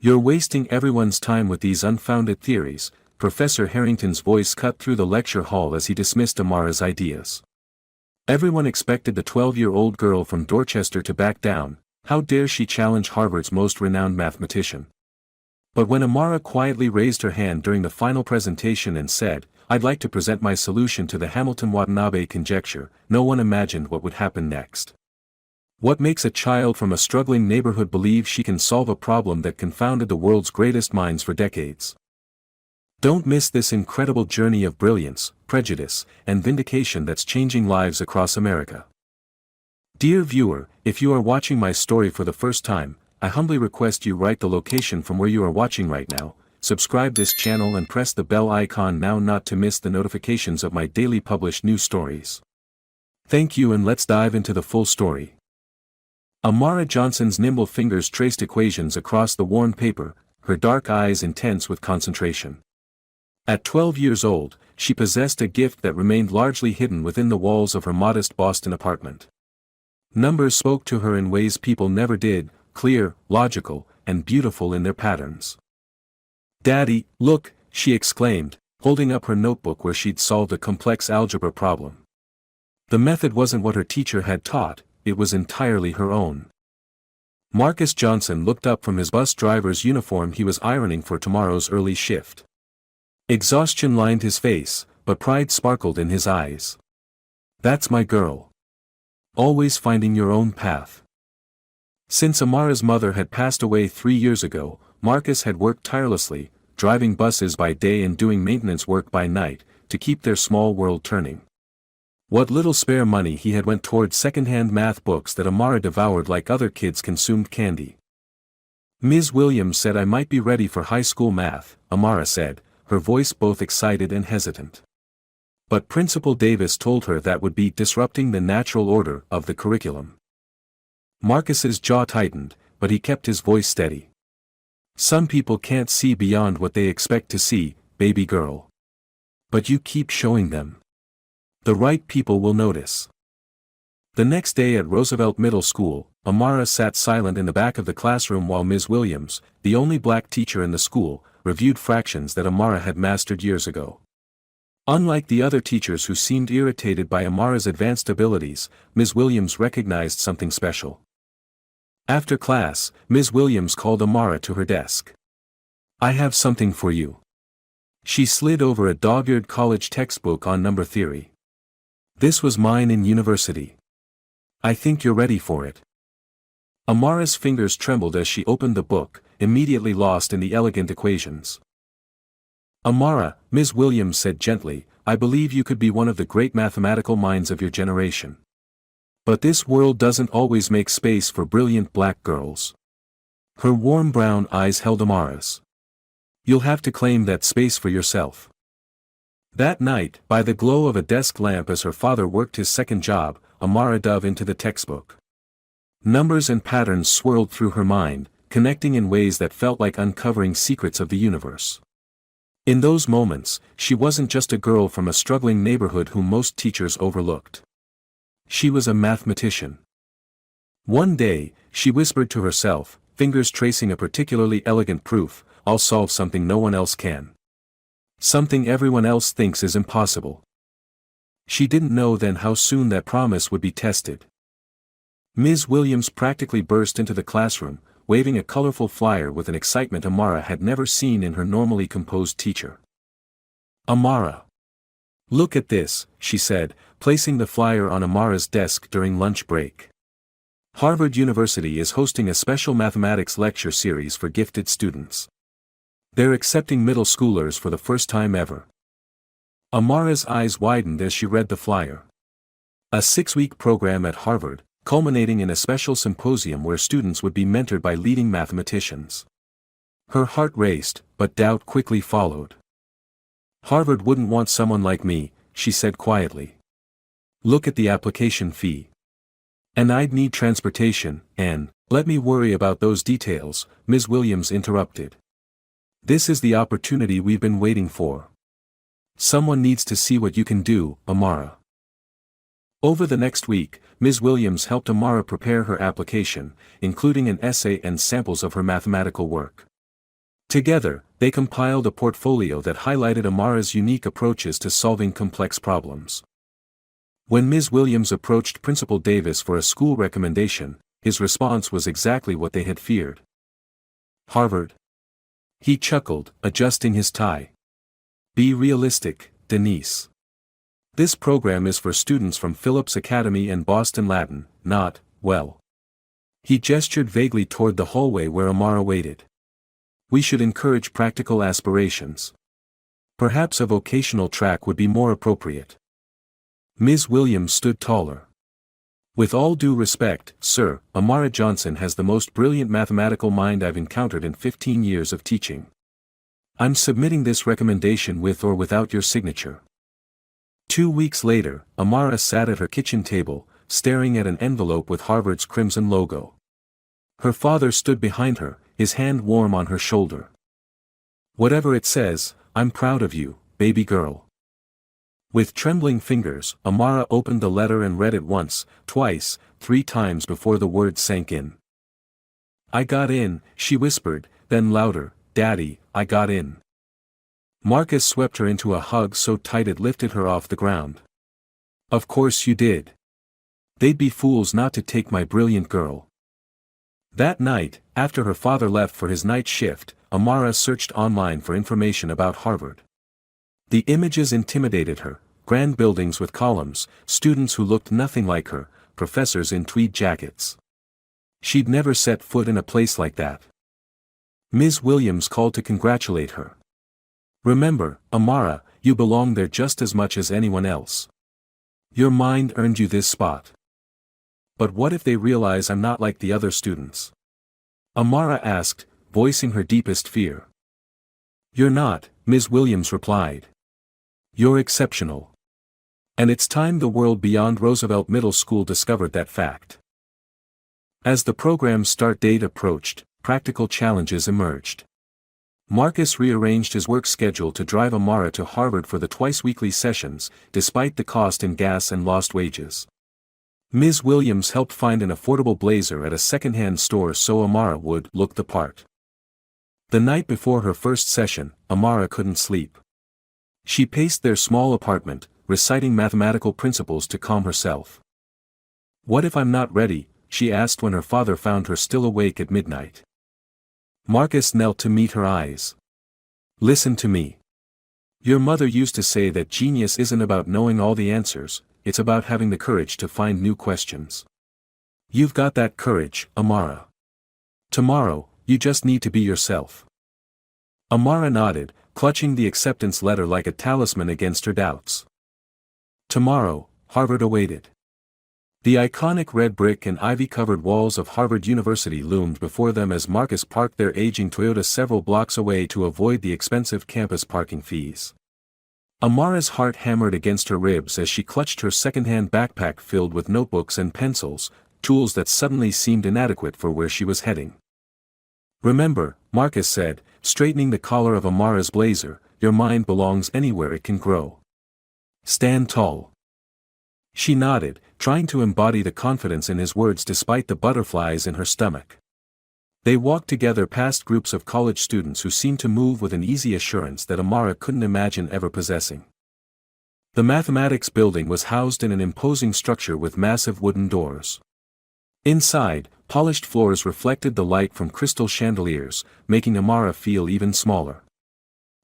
"You're wasting everyone's time with these unfounded theories." Professor Harrington's voice cut through the lecture hall as he dismissed Amara's ideas. Everyone expected the 12-year-old girl from Dorchester to back down. How dare she challenge Harvard's most renowned mathematician? But when Amara quietly raised her hand during the final presentation and said, "I'd like to present my solution to the Hamilton-Watanabe conjecture," no one imagined what would happen next. What makes a child from a struggling neighborhood believe she can solve a problem that confounded the world's greatest minds for decades? Don't miss this incredible journey of brilliance, prejudice, and vindication that's changing lives across America. Dear viewer, if you are watching my story for the first time, I humbly request you write the location from where you are watching right now, subscribe this channel and press the bell icon now not to miss the notifications of my daily published new stories. Thank you, and let's dive into the full story. Amara Johnson's nimble fingers traced equations across the worn paper, her dark eyes intense with concentration. At 12 years old, she possessed a gift that remained largely hidden within the walls of her modest Boston apartment. Numbers spoke to her in ways people never did, clear, logical, and beautiful in their patterns. "Daddy, look," she exclaimed, holding up her notebook where she'd solved a complex algebra problem. The method wasn't what her teacher had taught, it was entirely her own. Marcus Johnson looked up from his bus driver's uniform he was ironing for tomorrow's early shift. Exhaustion lined his face, but pride sparkled in his eyes. "That's my girl. Always finding your own path." Since Amara's mother had passed away 3 years ago, Marcus had worked tirelessly, driving buses by day and doing maintenance work by night, to keep their small world turning. What little spare money he had went toward second-hand math books that Amara devoured like other kids consumed candy. "Ms. Williams said I might be ready for high school math," Amara said, her voice both excited and hesitant. But Principal Davis told her that would be disrupting the natural order of the curriculum. Marcus's jaw tightened, but he kept his voice steady. "Some people can't see beyond what they expect to see, baby girl. But you keep showing them. The right people will notice." The next day at Roosevelt Middle School, Amara sat silent in the back of the classroom while Ms. Williams, the only black teacher in the school, reviewed fractions that Amara had mastered years ago. Unlike the other teachers who seemed irritated by Amara's advanced abilities, Ms. Williams recognized something special. After class, Ms. Williams called Amara to her desk. "I have something for you." She slid over a dog-eared college textbook on number theory. "This was mine in university. I think you're ready for it." Amara's fingers trembled as she opened the book, immediately lost in the elegant equations. "Amara," Ms. Williams said gently, "I believe you could be one of the great mathematical minds of your generation. But this world doesn't always make space for brilliant black girls." Her warm brown eyes held Amara's. "You'll have to claim that space for yourself." That night, by the glow of a desk lamp as her father worked his second job, Amara dove into the textbook. Numbers and patterns swirled through her mind, connecting in ways that felt like uncovering secrets of the universe. In those moments, she wasn't just a girl from a struggling neighborhood whom most teachers overlooked. She was a mathematician. One day, she whispered to herself, fingers tracing a particularly elegant proof, "I'll solve something no one else can. Something everyone else thinks is impossible." She didn't know then how soon that promise would be tested. Ms. Williams practically burst into the classroom, waving a colorful flyer with an excitement Amara had never seen in her normally composed teacher. "Amara. Look at this," she said, placing the flyer on Amara's desk during lunch break. "Harvard University is hosting a special mathematics lecture series for gifted students. They're accepting middle schoolers for the first time ever." Amara's eyes widened as she read the flyer. A 6-week program at Harvard, culminating in a special symposium where students would be mentored by leading mathematicians. Her heart raced, but doubt quickly followed. "Harvard wouldn't want someone like me," she said quietly. "Look at the application fee. And I'd need transportation, and—" "Let me worry about those details," Ms. Williams interrupted. "This is the opportunity we've been waiting for. Someone needs to see what you can do, Amara." Over the next week, Ms. Williams helped Amara prepare her application, including an essay and samples of her mathematical work. Together, they compiled a portfolio that highlighted Amara's unique approaches to solving complex problems. When Ms. Williams approached Principal Davis for a school recommendation, his response was exactly what they had feared. Harvard? He chuckled, adjusting his tie. Be realistic, Denise. This program is for students from Phillips Academy and Boston Latin, not, well. He gestured vaguely toward the hallway where Amara waited. We should encourage practical aspirations. Perhaps a vocational track would be more appropriate. Ms. Williams stood taller. With all due respect, sir, Amara Johnson has the most brilliant mathematical mind I've encountered in 15 years of teaching. I'm submitting this recommendation with or without your signature. 2 weeks later, Amara sat at her kitchen table, staring at an envelope with Harvard's crimson logo. Her father stood behind her, his hand warm on her shoulder. Whatever it says, I'm proud of you, baby girl. With trembling fingers, Amara opened the letter and read it once, twice, 3 times before the words sank in. I got in, she whispered, then louder, Daddy, I got in. Marcus swept her into a hug so tight it lifted her off the ground. Of course you did. They'd be fools not to take my brilliant girl. That night, after her father left for his night shift, Amara searched online for information about Harvard. The images intimidated her: grand buildings with columns, students who looked nothing like her, professors in tweed jackets. She'd never set foot in a place like that. Ms. Williams called to congratulate her. Remember, Amara, you belong there just as much as anyone else. Your mind earned you this spot. But what if they realize I'm not like the other students? Amara asked, voicing her deepest fear. You're not, Ms. Williams replied. You're exceptional. And it's time the world beyond Roosevelt Middle School discovered that fact. As the program's start date approached, practical challenges emerged. Marcus rearranged his work schedule to drive Amara to Harvard for the twice-weekly sessions, despite the cost in gas and lost wages. Ms. Williams helped find an affordable blazer at a second-hand store so Amara would look the part. The night before her first session, Amara couldn't sleep. She paced their small apartment, reciting mathematical principles to calm herself. What if I'm not ready? She asked when her father found her still awake at midnight. Marcus knelt to meet her eyes. Listen to me. Your mother used to say that genius isn't about knowing all the answers, it's about having the courage to find new questions. You've got that courage, Amara. Tomorrow, you just need to be yourself. Amara nodded, clutching the acceptance letter like a talisman against her doubts. Tomorrow, Harvard awaited. The iconic red brick and ivy-covered walls of Harvard University loomed before them as Marcus parked their aging Toyota several blocks away to avoid the expensive campus parking fees. Amara's heart hammered against her ribs as she clutched her second-hand backpack filled with notebooks and pencils, tools that suddenly seemed inadequate for where she was heading. Remember, Marcus said, straightening the collar of Amara's blazer, your mind belongs anywhere it can grow. Stand tall. She nodded, trying to embody the confidence in his words despite the butterflies in her stomach. They walked together past groups of college students who seemed to move with an easy assurance that Amara couldn't imagine ever possessing. The mathematics building was housed in an imposing structure with massive wooden doors. Inside, polished floors reflected the light from crystal chandeliers, making Amara feel even smaller.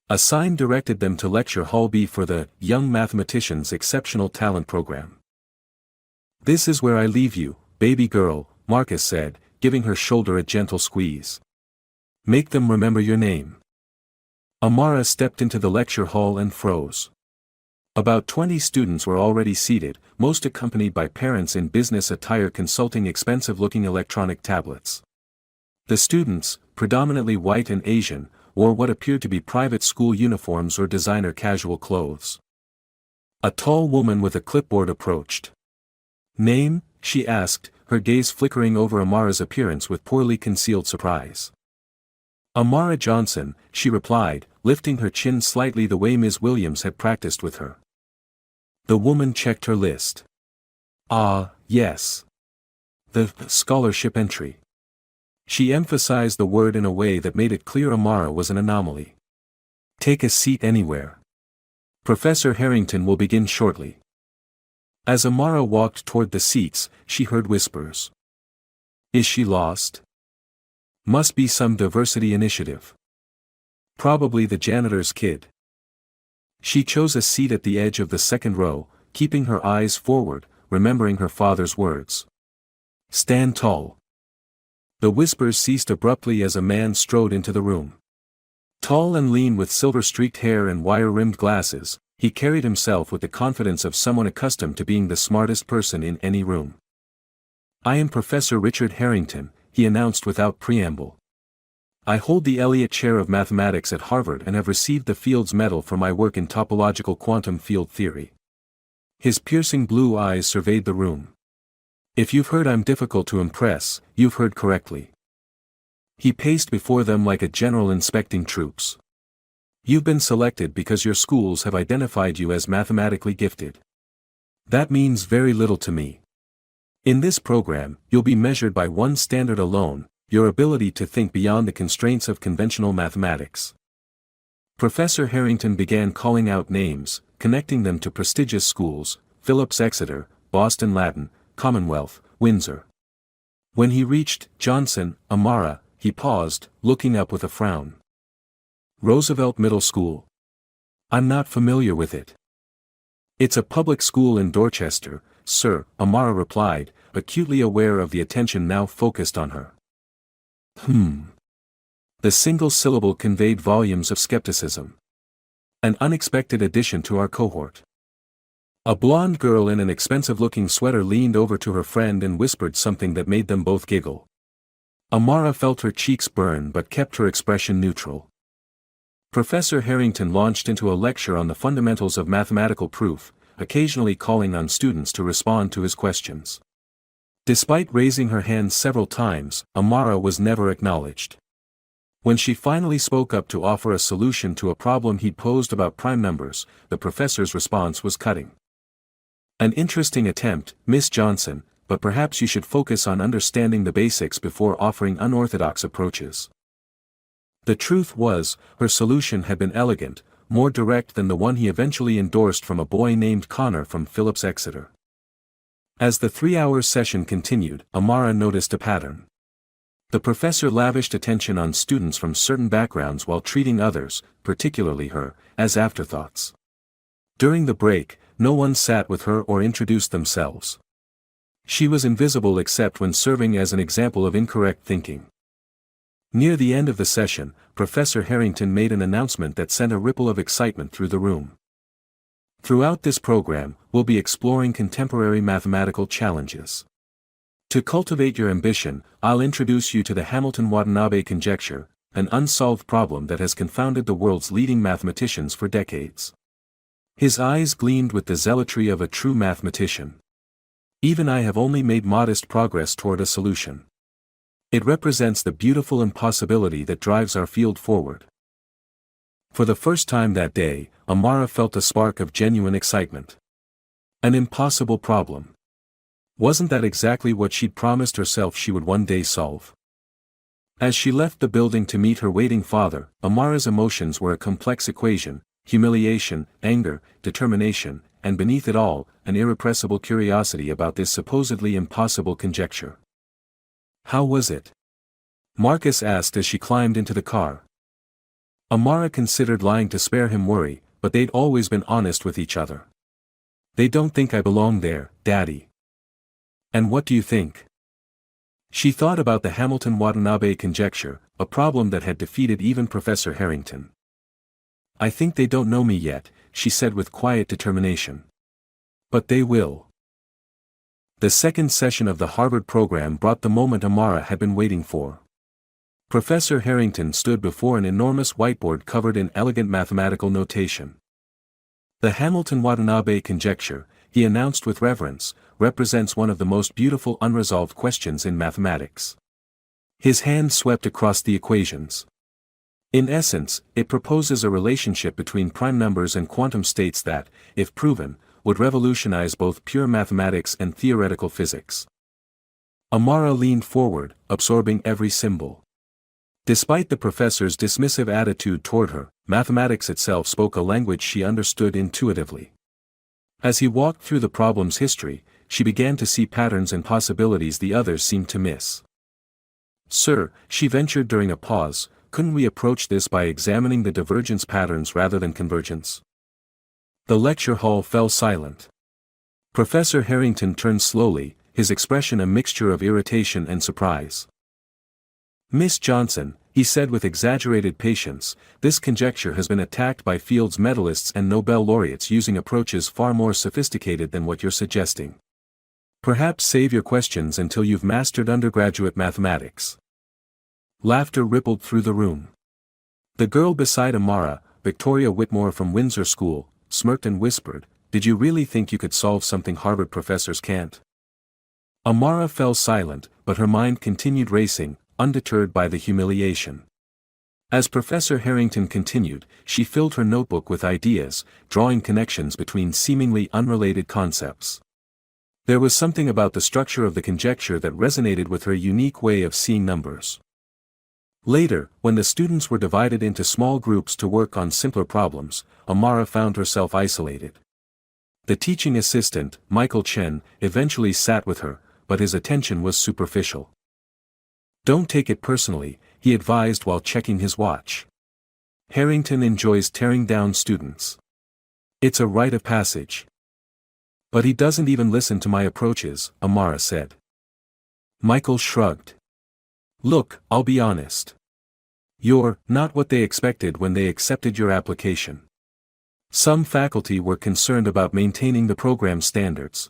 A sign directed them to Lecture Hall B for the Young Mathematicians Exceptional Talent Program. This is where I leave you, baby girl, Marcus said, giving her shoulder a gentle squeeze. Make them remember your name. Amara stepped into the lecture hall and froze. About 20 students were already seated, most accompanied by parents in business attire consulting expensive-looking electronic tablets. The students, predominantly white and Asian, wore what appeared to be private school uniforms or designer casual clothes. A tall woman with a clipboard approached. Name? She asked, her gaze flickering over Amara's appearance with poorly concealed surprise. Amara Johnson, she replied, lifting her chin slightly the way Ms. Williams had practiced with her. The woman checked her list. Ah, yes. The scholarship entry. She emphasized the word in a way that made it clear Amara was an anomaly. Take a seat anywhere. Professor Harrington will begin shortly. As Amara walked toward the seats, she heard whispers. Is she lost? Must be some diversity initiative. Probably the janitor's kid. She chose a seat at the edge of the second row, keeping her eyes forward, remembering her father's words. Stand tall. The whispers ceased abruptly as a man strode into the room. Tall and lean with silver-streaked hair and wire-rimmed glasses, he carried himself with the confidence of someone accustomed to being the smartest person in any room. I am Professor Richard Harrington, he announced without preamble. I hold the Elliott Chair of Mathematics at Harvard and have received the Fields Medal for my work in topological quantum field theory. His piercing blue eyes surveyed the room. If you've heard I'm difficult to impress, you've heard correctly. He paced before them like a general inspecting troops. You've been selected because your schools have identified you as mathematically gifted. That means very little to me. In this program, you'll be measured by one standard alone, your ability to think beyond the constraints of conventional mathematics. Professor Harrington began calling out names, connecting them to prestigious schools, Phillips Exeter, Boston Latin, Commonwealth, Windsor. When he reached Johnson, Amara, he paused, looking up with a frown. Roosevelt Middle School. I'm not familiar with it. It's a public school in Dorchester, sir, Amara replied, acutely aware of the attention now focused on her. The single syllable conveyed volumes of skepticism. An unexpected addition to our cohort. A blonde girl in an expensive-looking sweater leaned over to her friend and whispered something that made them both giggle. Amara felt her cheeks burn but kept her expression neutral. Professor Harrington launched into a lecture on the fundamentals of mathematical proof, occasionally calling on students to respond to his questions. Despite raising her hand several times, Amara was never acknowledged. When she finally spoke up to offer a solution to a problem he'd posed about prime numbers, the professor's response was cutting. An interesting attempt, Miss Johnson, but perhaps you should focus on understanding the basics before offering unorthodox approaches. The truth was, her solution had been elegant, more direct than the one he eventually endorsed from a boy named Connor from Phillips Exeter. As the 3-hour session continued, Amara noticed a pattern. The professor lavished attention on students from certain backgrounds while treating others, particularly her, as afterthoughts. During the break, no one sat with her or introduced themselves. She was invisible except when serving as an example of incorrect thinking. Near the end of the session, Professor Harrington made an announcement that sent a ripple of excitement through the room. Throughout this program, we'll be exploring contemporary mathematical challenges. To cultivate your ambition, I'll introduce you to the Hamilton-Watanabe conjecture, an unsolved problem that has confounded the world's leading mathematicians for decades. His eyes gleamed with the zealotry of a true mathematician. Even I have only made modest progress toward a solution. It represents the beautiful impossibility that drives our field forward. For the first time that day, Amara felt a spark of genuine excitement. An impossible problem. Wasn't that exactly what she'd promised herself she would one day solve? As she left the building to meet her waiting father, Amara's emotions were a complex equation: humiliation, anger, determination, and beneath it all, an irrepressible curiosity about this supposedly impossible conjecture. How was it? Marcus asked as she climbed into the car. Amara considered lying to spare him worry, but they'd always been honest with each other. They don't think I belong there, Daddy. And what do you think? She thought about the Hamilton-Watanabe conjecture, a problem that had defeated even Professor Harrington. I think they don't know me yet, she said with quiet determination. But they will. The second session of the Harvard program brought the moment Amara had been waiting for. Professor Harrington stood before an enormous whiteboard covered in elegant mathematical notation. The Hamilton-Watanabe conjecture, he announced with reverence, represents one of the most beautiful unresolved questions in mathematics. His hand swept across the equations. In essence, it proposes a relationship between prime numbers and quantum states that, if proven, would revolutionize both pure mathematics and theoretical physics. Amara leaned forward, absorbing every symbol. Despite the professor's dismissive attitude toward her, mathematics itself spoke a language she understood intuitively. As he walked through the problem's history, she began to see patterns and possibilities the others seemed to miss. "Sir," she ventured during a pause, "couldn't we approach this by examining the divergence patterns rather than convergence?" The lecture hall fell silent. Professor Harrington turned slowly, his expression a mixture of irritation and surprise. "Miss Johnson," he said with exaggerated patience, "this conjecture has been attacked by Fields medalists and Nobel laureates using approaches far more sophisticated than what you're suggesting. Perhaps save your questions until you've mastered undergraduate mathematics." Laughter rippled through the room. The girl beside Amara, Victoria Whitmore from Windsor School, smirked and whispered, "Did you really think you could solve something Harvard professors can't?" Amara fell silent, but her mind continued racing, undeterred by the humiliation. As Professor Harrington continued, she filled her notebook with ideas, drawing connections between seemingly unrelated concepts. There was something about the structure of the conjecture that resonated with her unique way of seeing numbers. Later, when the students were divided into small groups to work on simpler problems, Amara found herself isolated. The teaching assistant, Michael Chen, eventually sat with her, but his attention was superficial. "Don't take it personally," he advised while checking his watch. "Harrington enjoys tearing down students. It's a rite of passage." "But he doesn't even listen to my approaches," Amara said. Michael shrugged. "Look, I'll be honest. You're not what they expected when they accepted your application. Some faculty were concerned about maintaining the program standards."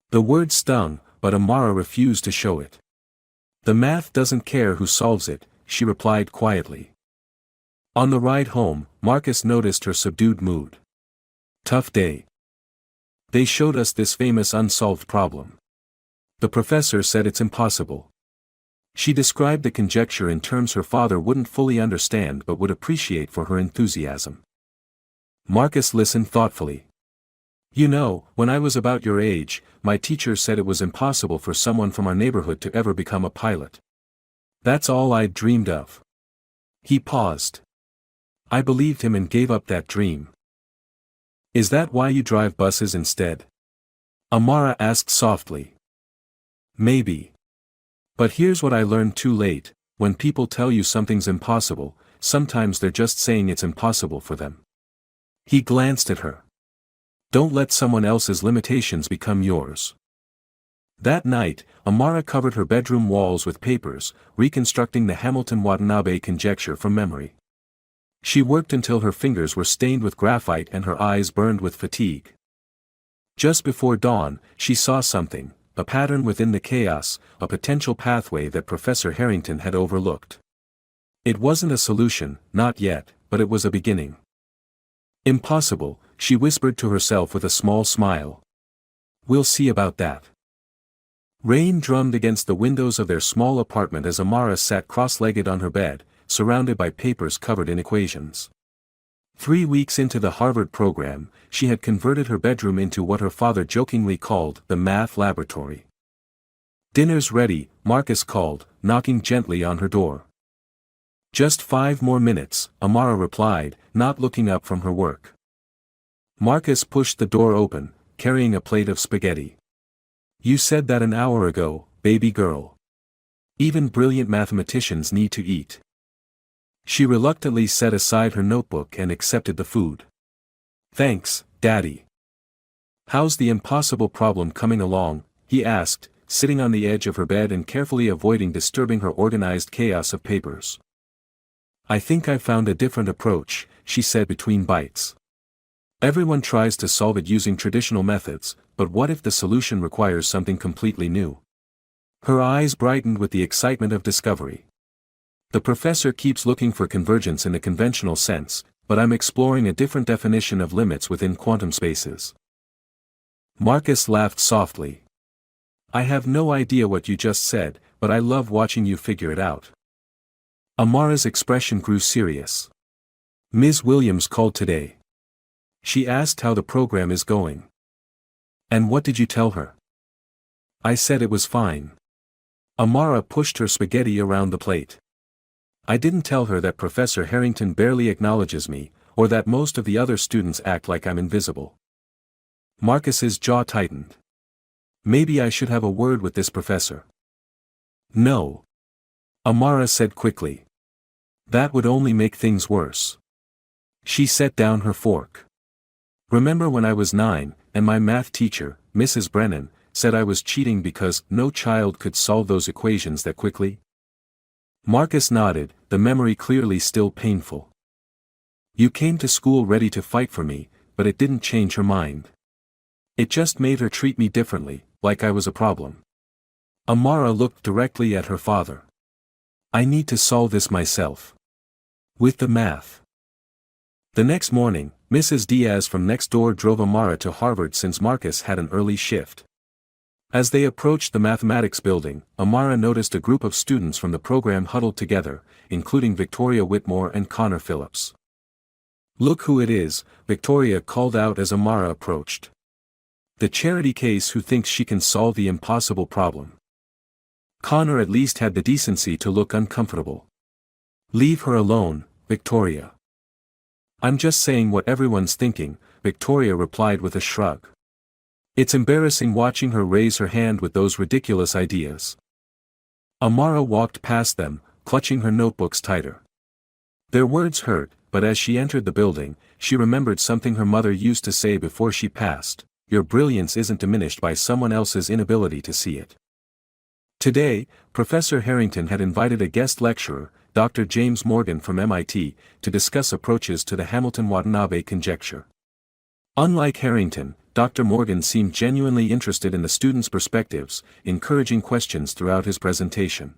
The word stung, but Amara refused to show it. "The math doesn't care who solves it," she replied quietly. On the ride home, Marcus noticed her subdued mood. "Tough day. They showed us this famous unsolved problem. The professor said it's impossible." She described the conjecture in terms her father wouldn't fully understand but would appreciate for her enthusiasm. Marcus listened thoughtfully. "You know, when I was about your age, my teacher said it was impossible for someone from our neighborhood to ever become a pilot. That's all I'd dreamed of." He paused. "I believed him and gave up that dream." "Is that why you drive buses instead?" Amara asked softly. "Maybe. But here's what I learned too late: when people tell you something's impossible, sometimes they're just saying it's impossible for them." He glanced at her. "Don't let someone else's limitations become yours." That night, Amara covered her bedroom walls with papers, reconstructing the Hamilton-Watanabe conjecture from memory. She worked until her fingers were stained with graphite and her eyes burned with fatigue. Just before dawn, she saw something, a pattern within the chaos, a potential pathway that Professor Harrington had overlooked. It wasn't a solution, not yet, but it was a beginning. "Impossible," she whispered to herself with a small smile. "We'll see about that." Rain drummed against the windows of their small apartment as Amara sat cross-legged on her bed, surrounded by papers covered in equations. 3 weeks into the Harvard program, she had converted her bedroom into what her father jokingly called the math laboratory. "Dinner's ready," Marcus called, knocking gently on her door. "Just 5 more minutes," Amara replied, not looking up from her work. Marcus pushed the door open, carrying a plate of spaghetti. "You said that an hour ago, baby girl. Even brilliant mathematicians need to eat." She reluctantly set aside her notebook and accepted the food. "Thanks, Daddy." "How's the impossible problem coming along?" he asked, sitting on the edge of her bed and carefully avoiding disturbing her organized chaos of papers. "I think I found a different approach," she said between bites. "Everyone tries to solve it using traditional methods, but what if the solution requires something completely new?" Her eyes brightened with the excitement of discovery. "The professor keeps looking for convergence in the conventional sense, but I'm exploring a different definition of limits within quantum spaces." Marcus laughed softly. "I have no idea what you just said, but I love watching you figure it out." Amara's expression grew serious. "Ms. Williams called today. She asked how the program is going." "And what did you tell her?" "I said it was fine. Amara pushed her spaghetti around the plate. I didn't tell her that Professor Harrington barely acknowledges me, or that most of the other students act like I'm invisible. Marcus's jaw tightened. Maybe I should have a word with this professor. No. Amara said quickly. That would only make things worse. She set down her fork. Remember when I was 9, and my math teacher, Mrs. Brennan, said I was cheating because no child could solve those equations that quickly? Marcus nodded, the memory clearly still painful. You came to school ready to fight for me, but it didn't change her mind. It just made her treat me differently, like I was a problem. Amara looked directly at her father. I need to solve this myself. With the math. The next morning, Mrs. Diaz from next door drove Amara to Harvard since Marcus had an early shift. As they approached the mathematics building, Amara noticed a group of students from the program huddled together, including Victoria Whitmore and Connor Phillips. Look who it is, Victoria called out as Amara approached. The charity case who thinks she can solve the impossible problem. Connor at least had the decency to look uncomfortable. Leave her alone, Victoria. I'm just saying what everyone's thinking, Victoria replied with a shrug. It's embarrassing watching her raise her hand with those ridiculous ideas. Amara walked past them, clutching her notebooks tighter. Their words hurt, but as she entered the building, she remembered something her mother used to say before she passed: your brilliance isn't diminished by someone else's inability to see it. Today, Professor Harrington had invited a guest lecturer, Dr. James Morgan from MIT, to discuss approaches to the Hamilton-Watanabe conjecture. Unlike Harrington, Dr. Morgan seemed genuinely interested in the students' perspectives, encouraging questions throughout his presentation.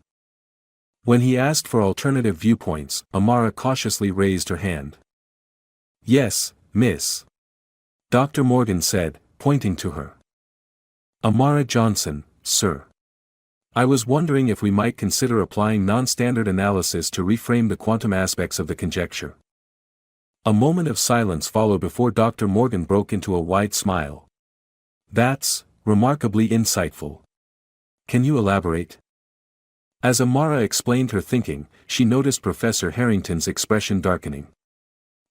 When he asked for alternative viewpoints, Amara cautiously raised her hand. Yes, miss. Dr. Morgan said, pointing to her. Amara Johnson, sir. I was wondering if we might consider applying non-standard analysis to reframe the quantum aspects of the conjecture. A moment of silence followed before Dr. Morgan broke into a wide smile. That's remarkably insightful. Can you elaborate? As Amara explained her thinking, she noticed Professor Harrington's expression darkening.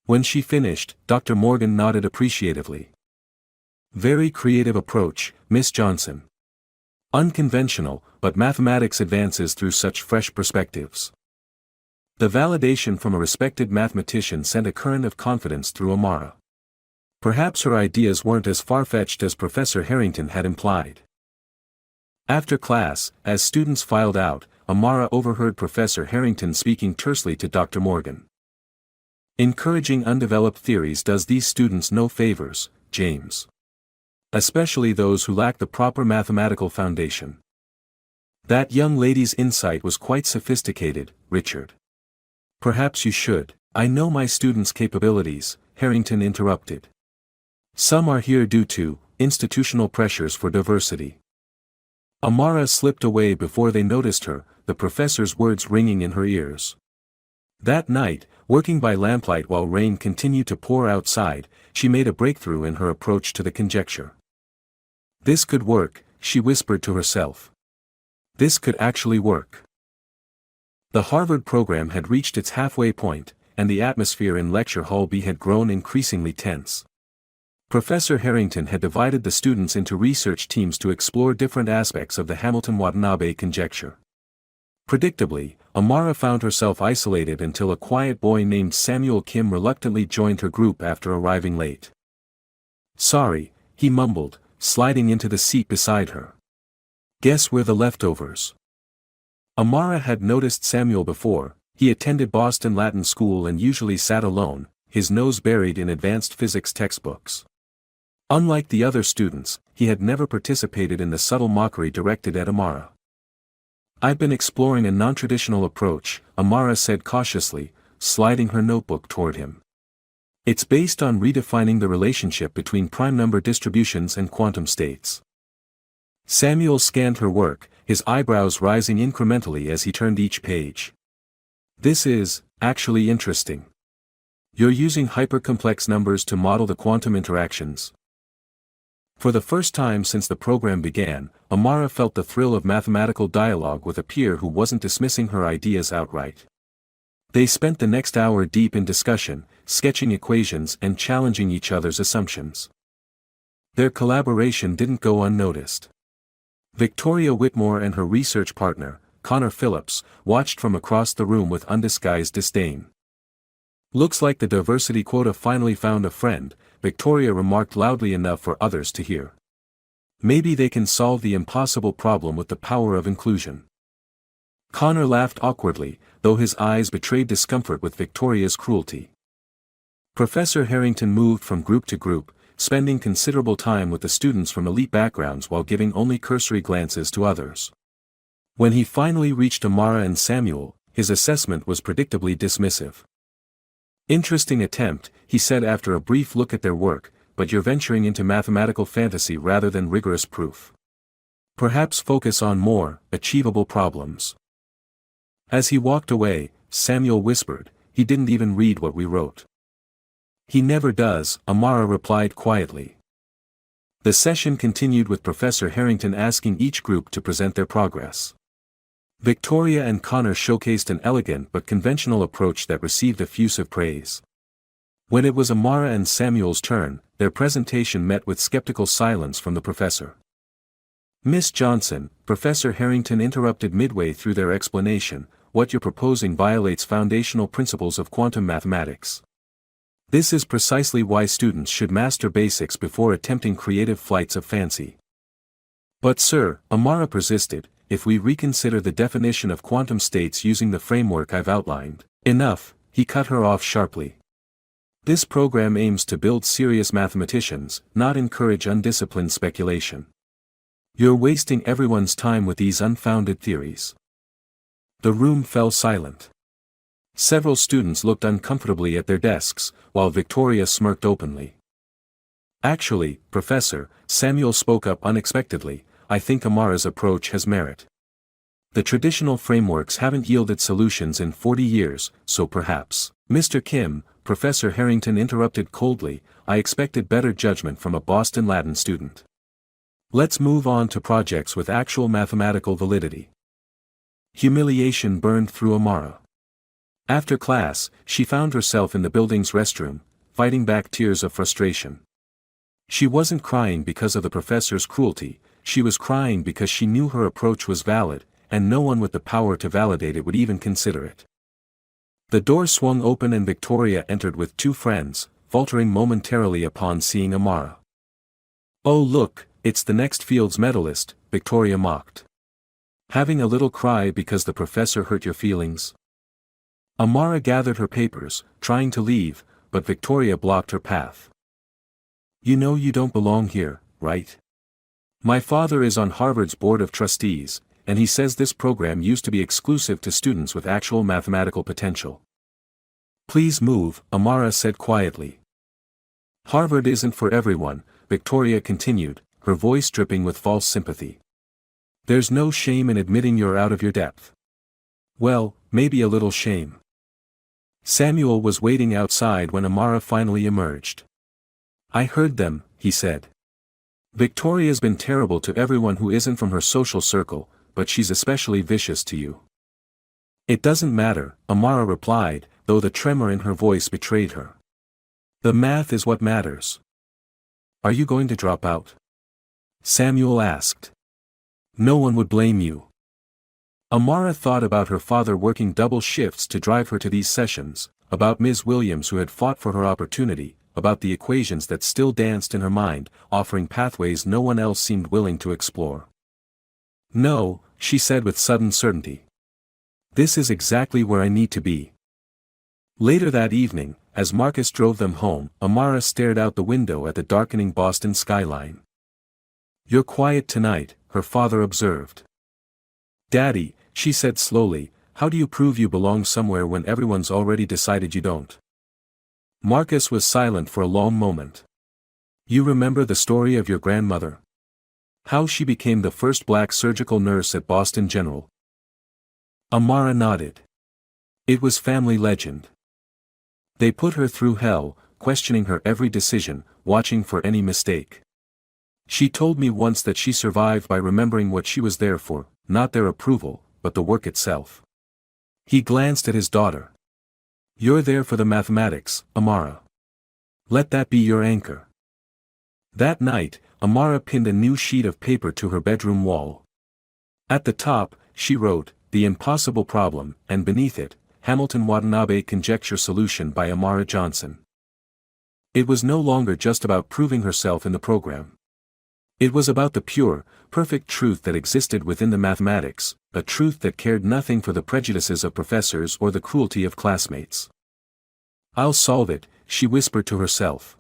When she finished, Dr. Morgan nodded appreciatively. Very creative approach, Miss Johnson. Unconventional, but mathematics advances through such fresh perspectives. The validation from a respected mathematician sent a current of confidence through Amara. Perhaps her ideas weren't as far-fetched as Professor Harrington had implied. After class, as students filed out, Amara overheard Professor Harrington speaking tersely to Dr. Morgan. Encouraging undeveloped theories does these students no favors, James. Especially those who lack the proper mathematical foundation. That young lady's insight was quite sophisticated, Richard. Perhaps you should. I know my students' capabilities, Harrington interrupted. Some are here due to institutional pressures for diversity. Amara slipped away before they noticed her, the professor's words ringing in her ears. That night, working by lamplight while rain continued to pour outside, she made a breakthrough in her approach to the conjecture. This could work, she whispered to herself. This could actually work. The Harvard program had reached its halfway point, and the atmosphere in Lecture Hall B had grown increasingly tense. Professor Harrington had divided the students into research teams to explore different aspects of the Hamilton-Watanabe conjecture. Predictably, Amara found herself isolated until a quiet boy named Samuel Kim reluctantly joined her group after arriving late. Sorry, he mumbled, sliding into the seat beside her. Guess we're the leftovers. Amara had noticed Samuel before. He attended Boston Latin School and usually sat alone, his nose buried in advanced physics textbooks. Unlike the other students, he had never participated in the subtle mockery directed at Amara. I've been exploring a non-traditional approach, Amara said cautiously, sliding her notebook toward him. It's based on redefining the relationship between prime number distributions and quantum states. Samuel scanned her work, his eyebrows rising incrementally as he turned each page. This is, actually interesting. You're using hypercomplex numbers to model the quantum interactions. For the first time since the program began, Amara felt the thrill of mathematical dialogue with a peer who wasn't dismissing her ideas outright. They spent the next hour deep in discussion, sketching equations and challenging each other's assumptions. Their collaboration didn't go unnoticed. Victoria Whitmore and her research partner, Connor Phillips, watched from across the room with undisguised disdain. "Looks like the diversity quota finally found a friend," Victoria remarked loudly enough for others to hear. "Maybe they can solve the impossible problem with the power of inclusion." Connor laughed awkwardly, though his eyes betrayed discomfort with Victoria's cruelty. Professor Harrington moved from group to group, spending considerable time with the students from elite backgrounds while giving only cursory glances to others. When he finally reached Amara and Samuel, his assessment was predictably dismissive. "Interesting attempt," he said after a brief look at their work, "but you're venturing into mathematical fantasy rather than rigorous proof. Perhaps focus on more achievable problems." As he walked away, Samuel whispered, "He didn't even read what we wrote." "He never does," Amara replied quietly. The session continued with Professor Harrington asking each group to present their progress. Victoria and Connor showcased an elegant but conventional approach that received effusive praise. When it was Amara and Samuel's turn, their presentation met with skeptical silence from the professor. "Miss Johnson," Professor Harrington interrupted midway through their explanation, "what you're proposing violates foundational principles of quantum mathematics. This is precisely why students should master basics before attempting creative flights of fancy." "But sir," Amara persisted, "if we reconsider the definition of quantum states using the framework I've outlined." "Enough," he cut her off sharply. "This program aims to build serious mathematicians, not encourage undisciplined speculation. You're wasting everyone's time with these unfounded theories." The room fell silent. Several students looked uncomfortably at their desks, while Victoria smirked openly. "Actually, Professor," Samuel spoke up unexpectedly, "I think Amara's approach has merit. The traditional frameworks haven't yielded solutions in 40 years, so perhaps—" "Mr. Kim," Professor Harrington interrupted coldly, "I expected better judgment from a Boston Latin student. Let's move on to projects with actual mathematical validity." Humiliation burned through Amara. After class, she found herself in the building's restroom, fighting back tears of frustration. She wasn't crying because of the professor's cruelty, she was crying because she knew her approach was valid, and no one with the power to validate it would even consider it. The door swung open and Victoria entered with two friends, faltering momentarily upon seeing Amara. "Oh look, it's the next Fields medalist," Victoria mocked. "Having a little cry because the professor hurt your feelings?" Amara gathered her papers, trying to leave, but Victoria blocked her path. "You know you don't belong here, right? My father is on Harvard's board of trustees, and he says this program used to be exclusive to students with actual mathematical potential." "Please move," Amara said quietly. "Harvard isn't for everyone," Victoria continued, her voice dripping with false sympathy. "There's no shame in admitting you're out of your depth." "Well, maybe a little shame." Samuel was waiting outside when Amara finally emerged. "I heard them," he said. "Victoria's been terrible to everyone who isn't from her social circle, but she's especially vicious to you." "It doesn't matter," Amara replied, though the tremor in her voice betrayed her. "The math is what matters." "Are you going to drop out?" Samuel asked. "No one would blame you." Amara thought about her father working double shifts to drive her to these sessions, about Ms. Williams who had fought for her opportunity, about the equations that still danced in her mind, offering pathways no one else seemed willing to explore. "No," she said with sudden certainty. "This is exactly where I need to be." Later that evening, as Marcus drove them home, Amara stared out the window at the darkening Boston skyline. "You're quiet tonight," her father observed. "Daddy," she said slowly, "how do you prove you belong somewhere when everyone's already decided you don't?" Marcus was silent for a long moment. "You remember the story of your grandmother? How she became the first black surgical nurse at Boston General?" Amara nodded. "It was family legend. They put her through hell, questioning her every decision, watching for any mistake. She told me once that she survived by remembering what she was there for, not their approval, but the work itself. He glanced at his daughter. You're there for the mathematics, Amara. Let that be your anchor. That night, Amara pinned a new sheet of paper to her bedroom wall. At the top, she wrote, "The Impossible Problem," and beneath it, "Hamilton-Watanabe Conjecture Solution by Amara Johnson." It was no longer just about proving herself in the program. It was about the pure, perfect truth that existed within the mathematics, a truth that cared nothing for the prejudices of professors or the cruelty of classmates. "I'll solve it," she whispered to herself.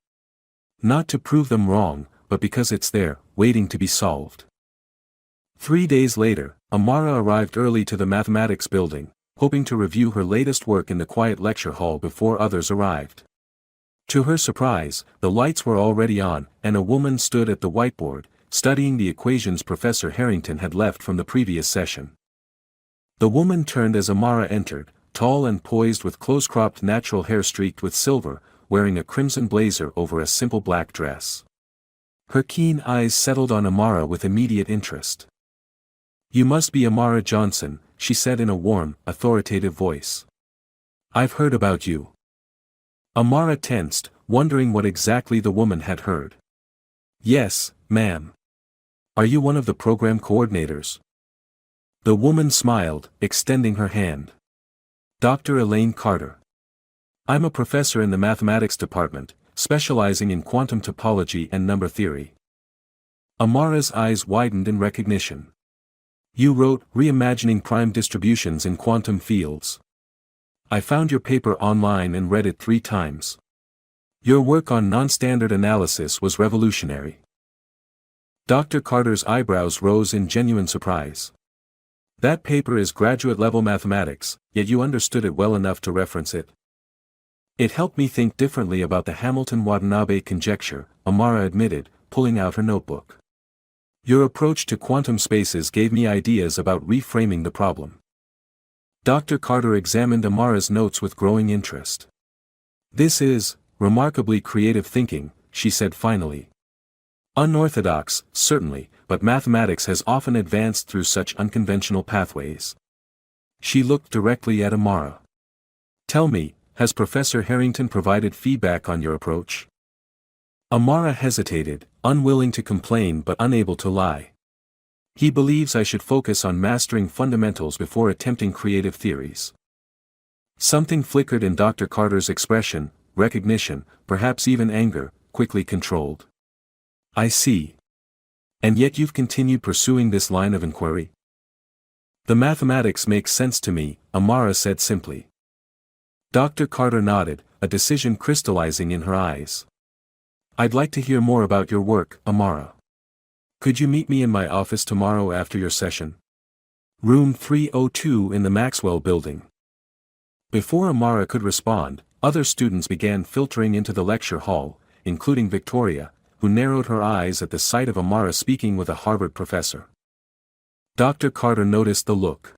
Not to prove them wrong, but because it's there, waiting to be solved. 3 days later, Amara arrived early to the mathematics building, hoping to review her latest work in the quiet lecture hall before others arrived. To her surprise, the lights were already on, and a woman stood at the whiteboard, studying the equations Professor Harrington had left from the previous session. The woman turned as Amara entered, tall and poised with close-cropped natural hair streaked with silver, wearing a crimson blazer over a simple black dress. Her keen eyes settled on Amara with immediate interest. "You must be Amara Johnson," she said in a warm, authoritative voice. "I've heard about you." Amara tensed, wondering what exactly the woman had heard. "Yes, ma'am. Are you one of the program coordinators?" The woman smiled, extending her hand. "Dr. Elaine Carter. I'm a professor in the mathematics department, specializing in quantum topology and number theory." Amara's eyes widened in recognition. "You wrote Reimagining Prime Distributions in Quantum Fields. I found your paper online and read it 3 times. Your work on non-standard analysis was revolutionary." Dr. Carter's eyebrows rose in genuine surprise. "That paper is graduate-level mathematics, yet you understood it well enough to reference it." "It helped me think differently about the Hamilton-Watanabe conjecture," Amara admitted, pulling out her notebook. "Your approach to quantum spaces gave me ideas about reframing the problem." Dr. Carter examined Amara's notes with growing interest. "This is remarkably creative thinking," she said finally. "Unorthodox, certainly, but mathematics has often advanced through such unconventional pathways." She looked directly at Amara. "Tell me, has Professor Harrington provided feedback on your approach?" Amara hesitated, unwilling to complain but unable to lie. "He believes I should focus on mastering fundamentals before attempting creative theories." Something flickered in Dr. Carter's expression, recognition, perhaps even anger, quickly controlled. "I see. And yet you've continued pursuing this line of inquiry?" "The mathematics makes sense to me," Amara said simply. Dr. Carter nodded, a decision crystallizing in her eyes. "I'd like to hear more about your work, Amara. Could you meet me in my office tomorrow after your session? Room 302 in the Maxwell Building." Before Amara could respond, other students began filtering into the lecture hall, including Victoria, who narrowed her eyes at the sight of Amara speaking with a Harvard professor. Dr. Carter noticed the look.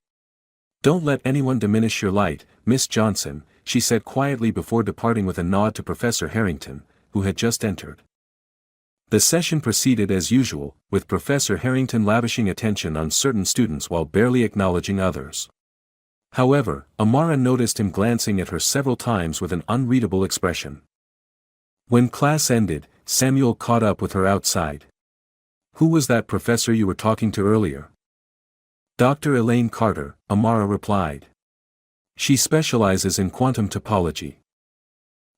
"Don't let anyone diminish your light, Miss Johnson," she said quietly before departing with a nod to Professor Harrington, who had just entered. The session proceeded as usual, with Professor Harrington lavishing attention on certain students while barely acknowledging others. However, Amara noticed him glancing at her several times with an unreadable expression. When class ended, Samuel caught up with her outside. "Who was that professor you were talking to earlier?" "Dr. Elaine Carter," Amara replied. "She specializes in quantum topology."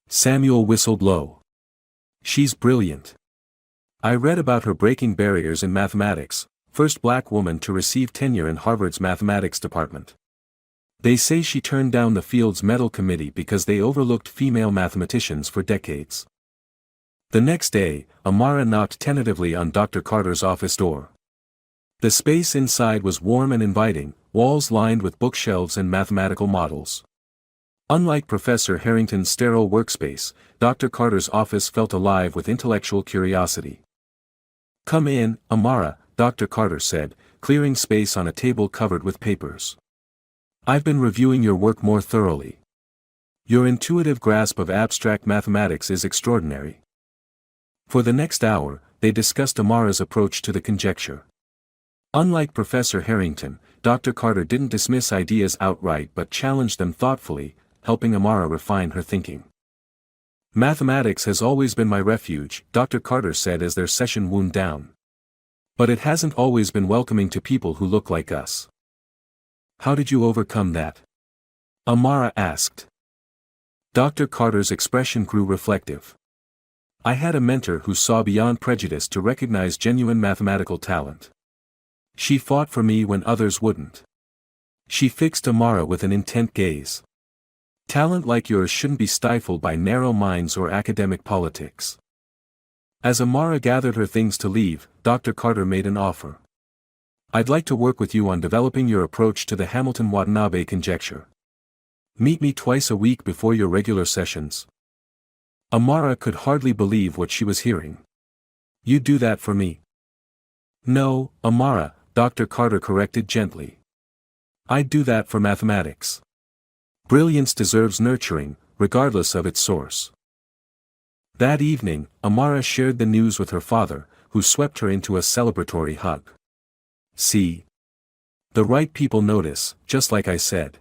Samuel whistled low. "She's brilliant. I read about her breaking barriers in mathematics, first black woman to receive tenure in Harvard's mathematics department. They say she turned down the field's medal committee because they overlooked female mathematicians for decades." The next day, Amara knocked tentatively on Dr. Carter's office door. The space inside was warm and inviting, walls lined with bookshelves and mathematical models. Unlike Professor Harrington's sterile workspace, Dr. Carter's office felt alive with intellectual curiosity. "Come in, Amara," Dr. Carter said, clearing space on a table covered with papers. "I've been reviewing your work more thoroughly. Your intuitive grasp of abstract mathematics is extraordinary." For the next hour, they discussed Amara's approach to the conjecture. Unlike Professor Harrington, Dr. Carter didn't dismiss ideas outright but challenged them thoughtfully, helping Amara refine her thinking. Mathematics has always been my refuge, Dr. Carter said as their session wound down. But it hasn't always been welcoming to people who look like us. How did you overcome that? Amara asked. Dr. Carter's expression grew reflective. I had a mentor who saw beyond prejudice to recognize genuine mathematical talent. She fought for me when others wouldn't. She fixed Amara with an intent gaze. Talent like yours shouldn't be stifled by narrow minds or academic politics. As Amara gathered her things to leave, Dr. Carter made an offer. I'd like to work with you on developing your approach to the Hamilton-Watanabe conjecture. Meet me twice a week before your regular sessions. Amara could hardly believe what she was hearing. You do that for me? No, Amara, Dr. Carter corrected gently. I'd do that for mathematics. Brilliance deserves nurturing, regardless of its source. That evening, Amara shared the news with her father, who swept her into a celebratory hug. See? The right people notice, just like I said.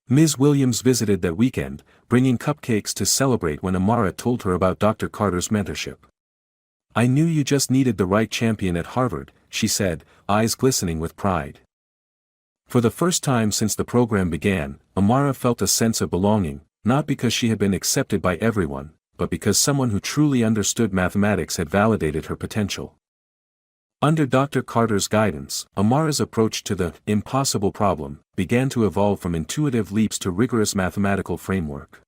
Ms. Williams visited that weekend, bringing cupcakes to celebrate when Amara told her about Dr. Carter's mentorship. I knew you just needed the right champion at Harvard, she said, eyes glistening with pride. For the first time since the program began, Amara felt a sense of belonging, not because she had been accepted by everyone, but because someone who truly understood mathematics had validated her potential. Under Dr. Carter's guidance, Amara's approach to the impossible problem began to evolve from intuitive leaps to rigorous mathematical framework.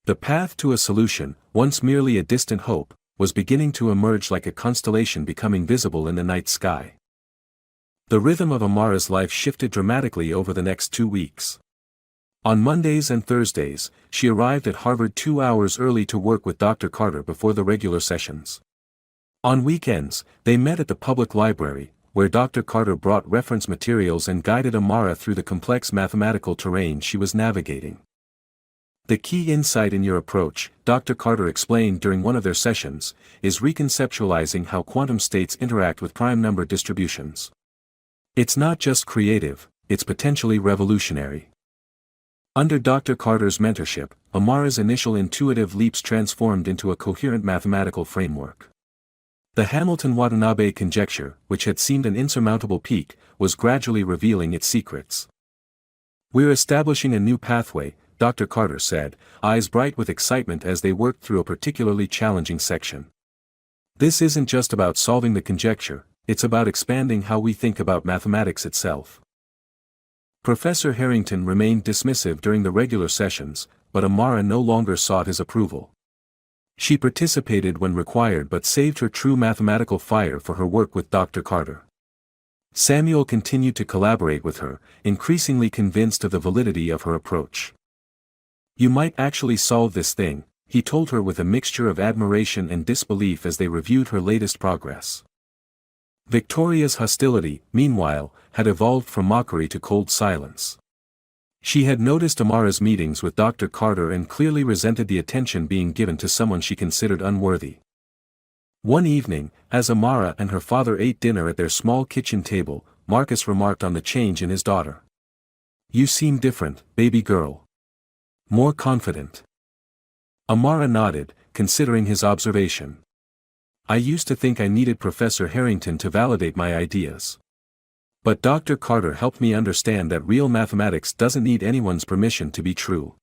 The path to a solution, once merely a distant hope, was beginning to emerge like a constellation becoming visible in the night sky. The rhythm of Amara's life shifted dramatically over the next 2 weeks. On Mondays and Thursdays, she arrived at Harvard 2 hours early to work with Dr. Carter before the regular sessions. On weekends, they met at the public library, where Dr. Carter brought reference materials and guided Amara through the complex mathematical terrain she was navigating. The key insight in your approach, Dr. Carter explained during one of their sessions, is reconceptualizing how quantum states interact with prime number distributions. It's not just creative, it's potentially revolutionary. Under Dr. Carter's mentorship, Amara's initial intuitive leaps transformed into a coherent mathematical framework. The Hamilton-Watanabe conjecture, which had seemed an insurmountable peak, was gradually revealing its secrets. We're establishing a new pathway, Dr. Carter said, eyes bright with excitement as they worked through a particularly challenging section. This isn't just about solving the conjecture, it's about expanding how we think about mathematics itself. Professor Harrington remained dismissive during the regular sessions, but Amara no longer sought his approval. She participated when required but saved her true mathematical fire for her work with Dr. Carter. Samuel continued to collaborate with her, increasingly convinced of the validity of her approach. You might actually solve this thing, he told her with a mixture of admiration and disbelief as they reviewed her latest progress. Victoria's hostility, meanwhile, had evolved from mockery to cold silence. She had noticed Amara's meetings with Dr. Carter and clearly resented the attention being given to someone she considered unworthy. One evening, as Amara and her father ate dinner at their small kitchen table, Marcus remarked on the change in his daughter. You seem different, baby girl. More confident. Amara nodded, considering his observation. I used to think I needed Professor Harrington to validate my ideas. But Dr. Carter helped me understand that real mathematics doesn't need anyone's permission to be true.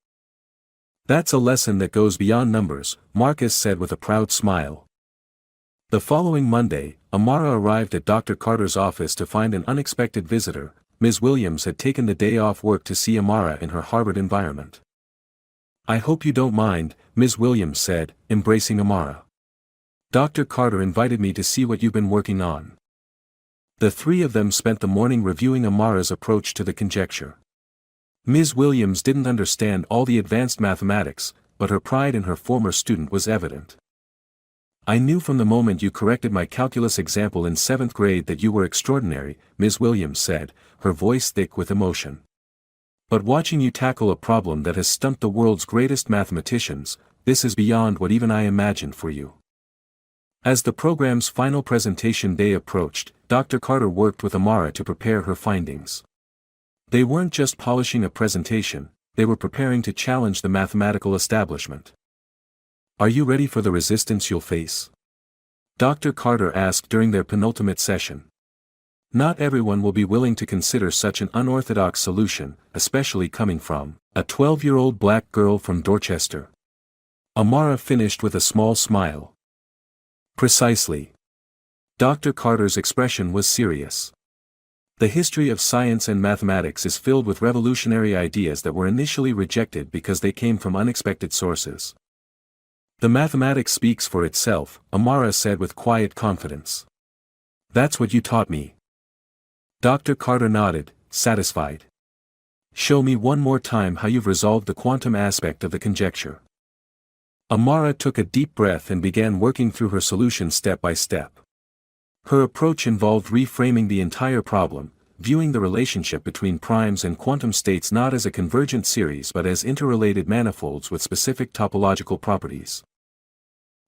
That's a lesson that goes beyond numbers, Marcus said with a proud smile. The following Monday, Amara arrived at Dr. Carter's office to find an unexpected visitor. Ms. Williams had taken the day off work to see Amara in her Harvard environment. I hope you don't mind, Ms. Williams said, embracing Amara. Dr. Carter invited me to see what you've been working on. The three of them spent the morning reviewing Amara's approach to the conjecture. Ms. Williams didn't understand all the advanced mathematics, but her pride in her former student was evident. I knew from the moment you corrected my calculus example in 7th grade that you were extraordinary, Ms. Williams said, her voice thick with emotion. But watching you tackle a problem that has stumped the world's greatest mathematicians, this is beyond what even I imagined for you. As the program's final presentation day approached, Dr. Carter worked with Amara to prepare her findings. They weren't just polishing a presentation, they were preparing to challenge the mathematical establishment. "Are you ready for the resistance you'll face?" Dr. Carter asked during their penultimate session. Not everyone will be willing to consider such an unorthodox solution, especially coming from a 12-year-old black girl from Dorchester. Amara finished with a small smile. Precisely. Dr. Carter's expression was serious. The history of science and mathematics is filled with revolutionary ideas that were initially rejected because they came from unexpected sources. "The mathematics speaks for itself," Amara said with quiet confidence. "That's what you taught me." Dr. Carter nodded, satisfied. "Show me one more time how you've resolved the quantum aspect of the conjecture." Amara took a deep breath and began working through her solution step by step. Her approach involved reframing the entire problem, viewing the relationship between primes and quantum states not as a convergent series but as interrelated manifolds with specific topological properties.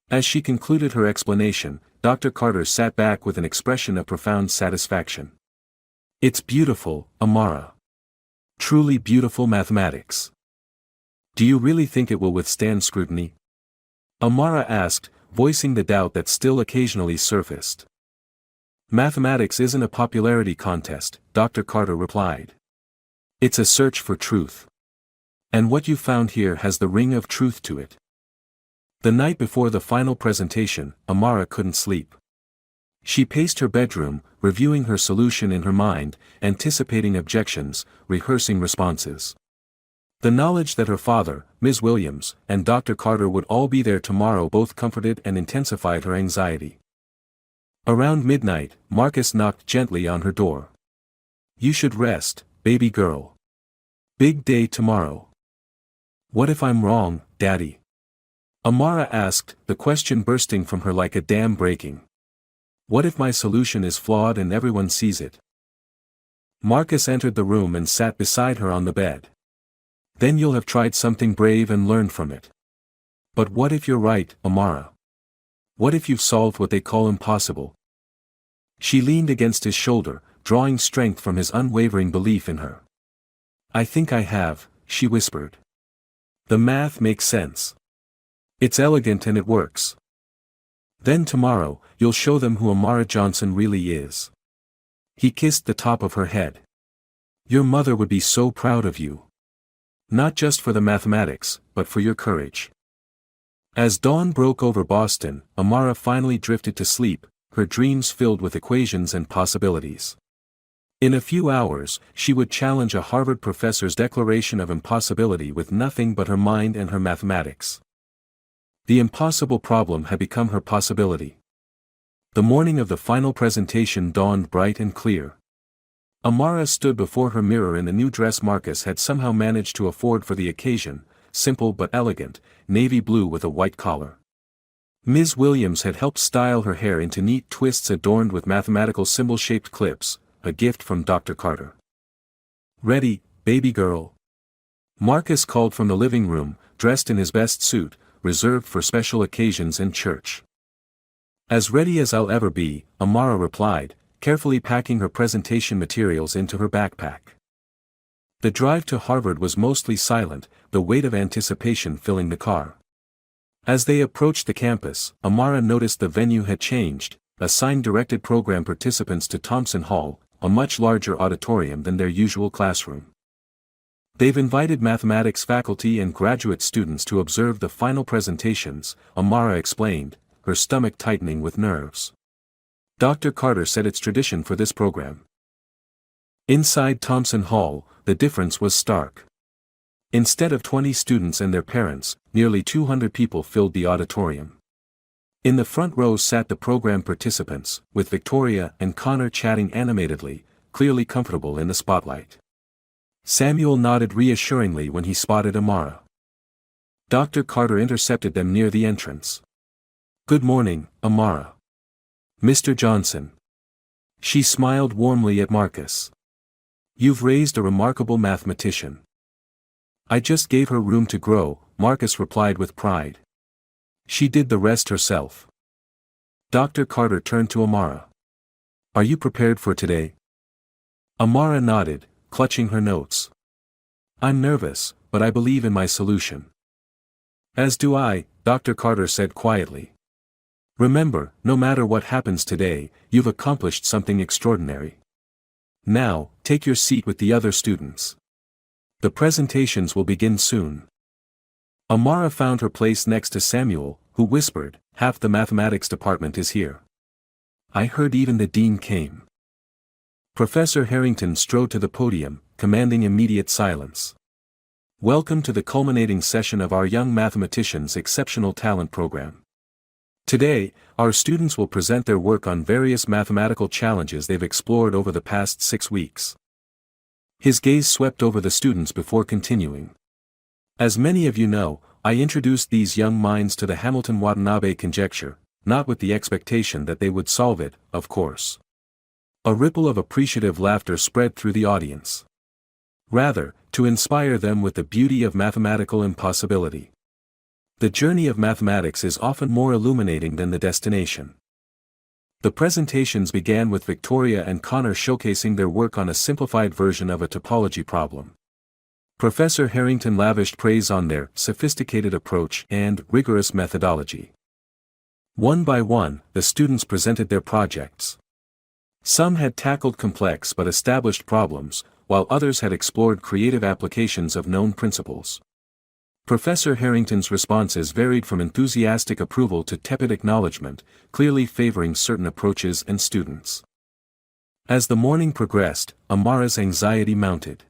As she concluded her explanation, Dr. Carter sat back with an expression of profound satisfaction. "It's beautiful, Amara. Truly beautiful mathematics. Do you really think it will withstand scrutiny?" Amara asked, voicing the doubt that still occasionally surfaced. "Mathematics isn't a popularity contest," Dr. Carter replied. "It's a search for truth. And what you found here has the ring of truth to it." The night before the final presentation, Amara couldn't sleep. She paced her bedroom, reviewing her solution in her mind, anticipating objections, rehearsing responses. The knowledge that her father, Ms. Williams, and Dr. Carter would all be there tomorrow both comforted and intensified her anxiety. Around midnight, Marcus knocked gently on her door. "You should rest, baby girl. Big day tomorrow." "What if I'm wrong, Daddy?" Amara asked, the question bursting from her like a dam breaking. "What if my solution is flawed and everyone sees it?" Marcus entered the room and sat beside her on the bed. "Then you'll have tried something brave and learned from it. But what if you're right, Amara? What if you've solved what they call impossible?" She leaned against his shoulder, drawing strength from his unwavering belief in her. "I think I have," she whispered. "The math makes sense. It's elegant and it works. Then tomorrow, you'll show them who Amara Johnson really is." He kissed the top of her head. "Your mother would be so proud of you. Not just for the mathematics, but for your courage." As dawn broke over Boston, Amara finally drifted to sleep, her dreams filled with equations and possibilities. In a few hours, she would challenge a Harvard professor's declaration of impossibility with nothing but her mind and her mathematics. The impossible problem had become her possibility. The morning of the final presentation dawned bright and clear. Amara stood before her mirror in the new dress Marcus had somehow managed to afford for the occasion, simple but elegant, navy blue with a white collar. Ms. Williams had helped style her hair into neat twists adorned with mathematical symbol-shaped clips, a gift from Dr. Carter. "Ready, baby girl?" Marcus called from the living room, dressed in his best suit, reserved for special occasions and church. "As ready as I'll ever be," Amara replied, carefully packing her presentation materials into her backpack. The drive to Harvard was mostly silent, the weight of anticipation filling the car. As they approached the campus, Amara noticed the venue had changed. A sign directed program participants to Thompson Hall, a much larger auditorium than their usual classroom. "They've invited mathematics faculty and graduate students to observe the final presentations," Amara explained, her stomach tightening with nerves. Dr. Carter said it's tradition for this program. Inside Thompson Hall, the difference was stark. Instead of 20 students and their parents, nearly 200 people filled the auditorium. In the front row sat the program participants, with Victoria and Connor chatting animatedly, clearly comfortable in the spotlight. Samuel nodded reassuringly when he spotted Amara. Dr. Carter intercepted them near the entrance. "Good morning, Amara. Mr. Johnson." She smiled warmly at Marcus. "You've raised a remarkable mathematician." "I just gave her room to grow," Marcus replied with pride. "She did the rest herself." Dr. Carter turned to Amara. Are you prepared for today? Amara nodded, clutching her notes. I'm nervous, but I believe in my solution. As do I, Dr. Carter said quietly. Remember, no matter what happens today, you've accomplished something extraordinary. Now, take your seat with the other students. The presentations will begin soon. Amara found her place next to Samuel, who whispered, half the mathematics department is here. I heard even the dean came. Professor Harrington strode to the podium, commanding immediate silence. Welcome to the culminating session of our Young Mathematicians Exceptional Talent Program. Today, our students will present their work on various mathematical challenges they've explored over the past 6 weeks. His gaze swept over the students before continuing. As many of you know, I introduced these young minds to the Hamilton-Watanabe conjecture, not with the expectation that they would solve it, of course. A ripple of appreciative laughter spread through the audience. Rather, to inspire them with the beauty of mathematical impossibility. The journey of mathematics is often more illuminating than the destination. The presentations began with Victoria and Connor showcasing their work on a simplified version of a topology problem. Professor Harrington lavished praise on their sophisticated approach and rigorous methodology. One by one, the students presented their projects. Some had tackled complex but established problems, while others had explored creative applications of known principles. Professor Harrington's responses varied from enthusiastic approval to tepid acknowledgement, clearly favoring certain approaches and students. As the morning progressed, Amara's anxiety mounted.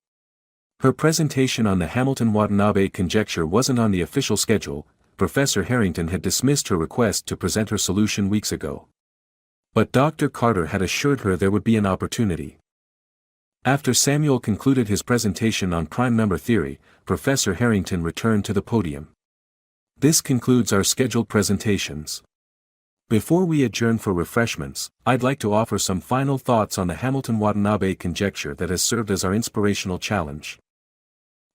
Her presentation on the Hamilton-Watanabe conjecture wasn't on the official schedule. Professor Harrington had dismissed her request to present her solution weeks ago. But Dr. Carter had assured her there would be an opportunity. After Samuel concluded his presentation on prime number theory, Professor Harrington returned to the podium. This concludes our scheduled presentations. Before we adjourn for refreshments, I'd like to offer some final thoughts on the Hamilton-Watanabe conjecture that has served as our inspirational challenge.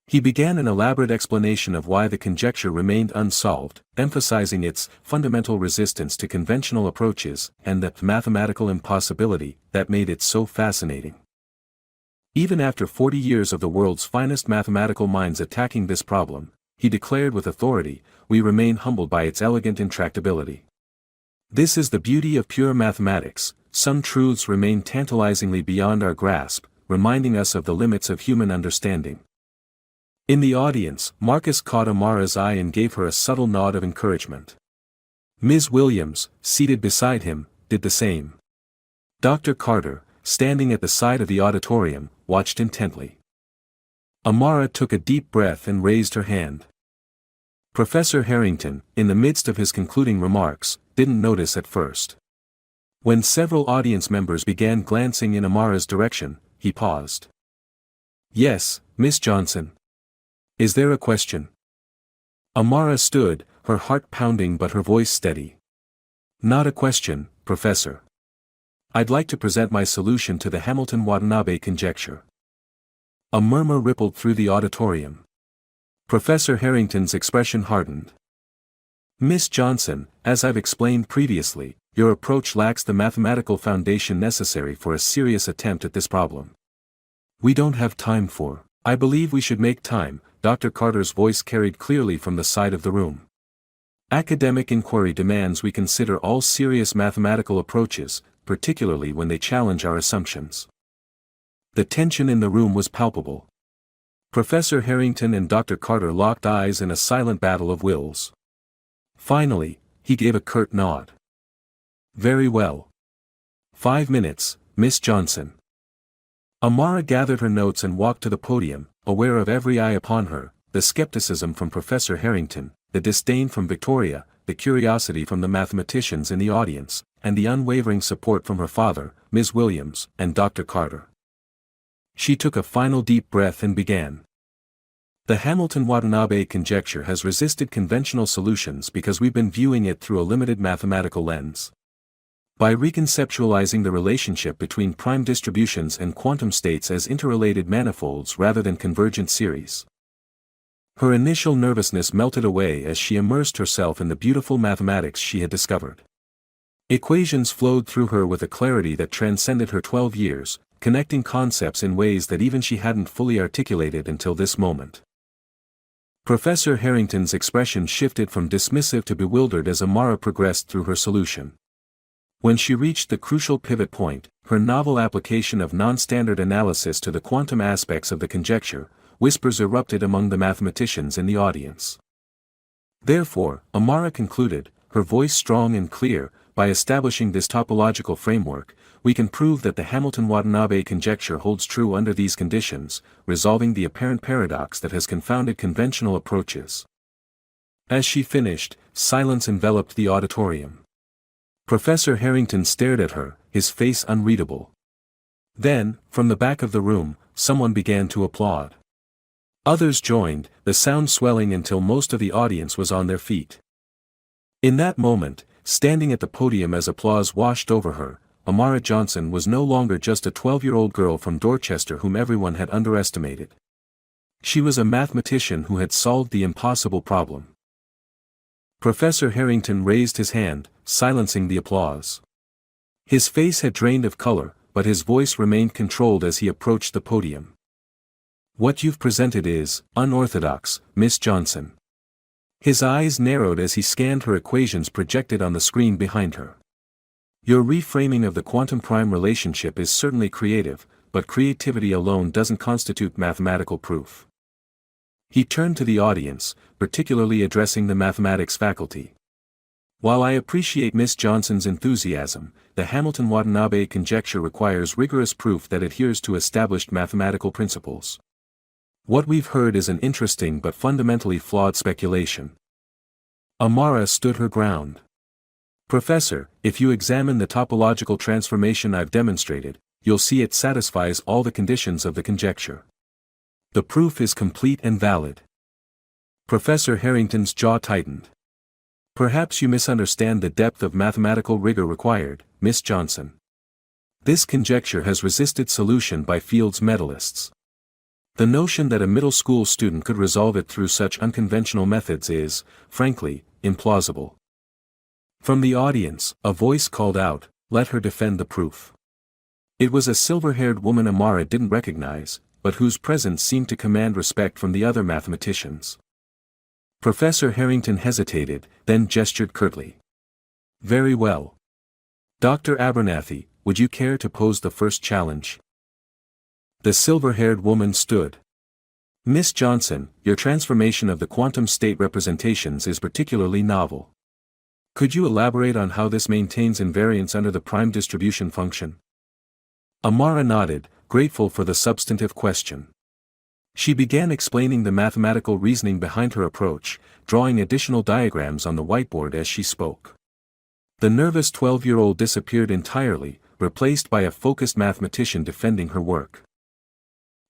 He began an elaborate explanation of why the conjecture remained unsolved, emphasizing its fundamental resistance to conventional approaches and the mathematical impossibility that made it so fascinating. Even after 40 years of the world's finest mathematical minds attacking this problem, he declared with authority, we remain humbled by its elegant intractability. This is the beauty of pure mathematics. Some truths remain tantalizingly beyond our grasp, reminding us of the limits of human understanding. In the audience, Marcus caught Amara's eye and gave her a subtle nod of encouragement. Ms. Williams, seated beside him, did the same. Dr. Carter, standing at the side of the auditorium, watched intently. Amara took a deep breath and raised her hand. Professor Harrington, in the midst of his concluding remarks, didn't notice at first. When several audience members began glancing in Amara's direction, he paused. Yes, Miss Johnson. Is there a question? Amara stood, her heart pounding but her voice steady. Not a question, Professor. I'd like to present my solution to the Hamilton-Watanabe conjecture. A murmur rippled through the auditorium. Professor Harrington's expression hardened. Miss Johnson, as I've explained previously, your approach lacks the mathematical foundation necessary for a serious attempt at this problem. We don't have time for. I believe we should make time, Dr. Carter's voice carried clearly from the side of the room. Academic inquiry demands we consider all serious mathematical approaches, particularly when they challenge our assumptions. The tension in the room was palpable. Professor Harrington and Dr. Carter locked eyes in a silent battle of wills. Finally, he gave a curt nod. Very well. 5 minutes, Miss Johnson. Amara gathered her notes and walked to the podium, aware of every eye upon her, the skepticism from Professor Harrington, the disdain from Victoria, the curiosity from the mathematicians in the audience, and the unwavering support from her father, Ms. Williams, and Dr. Carter. She took a final deep breath and began. The Hamilton-Watanabe conjecture has resisted conventional solutions because we've been viewing it through a limited mathematical lens. By reconceptualizing the relationship between prime distributions and quantum states as interrelated manifolds rather than convergent series. Her initial nervousness melted away as she immersed herself in the beautiful mathematics she had discovered. Equations flowed through her with a clarity that transcended her 12 years, connecting concepts in ways that even she hadn't fully articulated until this moment. Professor Harrington's expression shifted from dismissive to bewildered as Amara progressed through her solution. When she reached the crucial pivot point, her novel application of non-standard analysis to the quantum aspects of the conjecture, whispers erupted among the mathematicians in the audience. Therefore, Amara concluded, her voice strong and clear, by establishing this topological framework, we can prove that the Hamilton-Watanabe conjecture holds true under these conditions, resolving the apparent paradox that has confounded conventional approaches. As she finished, silence enveloped the auditorium. Professor Harrington stared at her, his face unreadable. Then, from the back of the room, someone began to applaud. Others joined, the sound swelling until most of the audience was on their feet. In that moment, standing at the podium as applause washed over her, Amara Johnson was no longer just a 12-year-old girl from Dorchester whom everyone had underestimated. She was a mathematician who had solved the impossible problem. Professor Harrington raised his hand, silencing the applause. His face had drained of color, but his voice remained controlled as he approached the podium. What you've presented is unorthodox, Miss Johnson. His eyes narrowed as he scanned her equations projected on the screen behind her. Your reframing of the quantum prime relationship is certainly creative, but creativity alone doesn't constitute mathematical proof. He turned to the audience, particularly addressing the mathematics faculty. While I appreciate Miss Johnson's enthusiasm, the Hamilton-Watanabe conjecture requires rigorous proof that adheres to established mathematical principles. What we've heard is an interesting but fundamentally flawed speculation. Amara stood her ground. Professor, if you examine the topological transformation I've demonstrated, you'll see it satisfies all the conditions of the conjecture. The proof is complete and valid. Professor Harrington's jaw tightened. Perhaps you misunderstand the depth of mathematical rigor required, Miss Johnson. This conjecture has resisted solution by Field's medalists. The notion that a middle school student could resolve it through such unconventional methods is, frankly, implausible. From the audience, a voice called out, "Let her defend the proof." It was a silver-haired woman Amara didn't recognize, but whose presence seemed to command respect from the other mathematicians. Professor Harrington hesitated, then gestured curtly. "Very well. Dr. Abernathy, would you care to pose the first challenge?" The silver-haired woman stood. "Miss Johnson, your transformation of the quantum state representations is particularly novel. Could you elaborate on how this maintains invariance under the prime distribution function?" Amara nodded, grateful for the substantive question. She began explaining the mathematical reasoning behind her approach, drawing additional diagrams on the whiteboard as she spoke. The nervous 12-year-old disappeared entirely, replaced by a focused mathematician defending her work.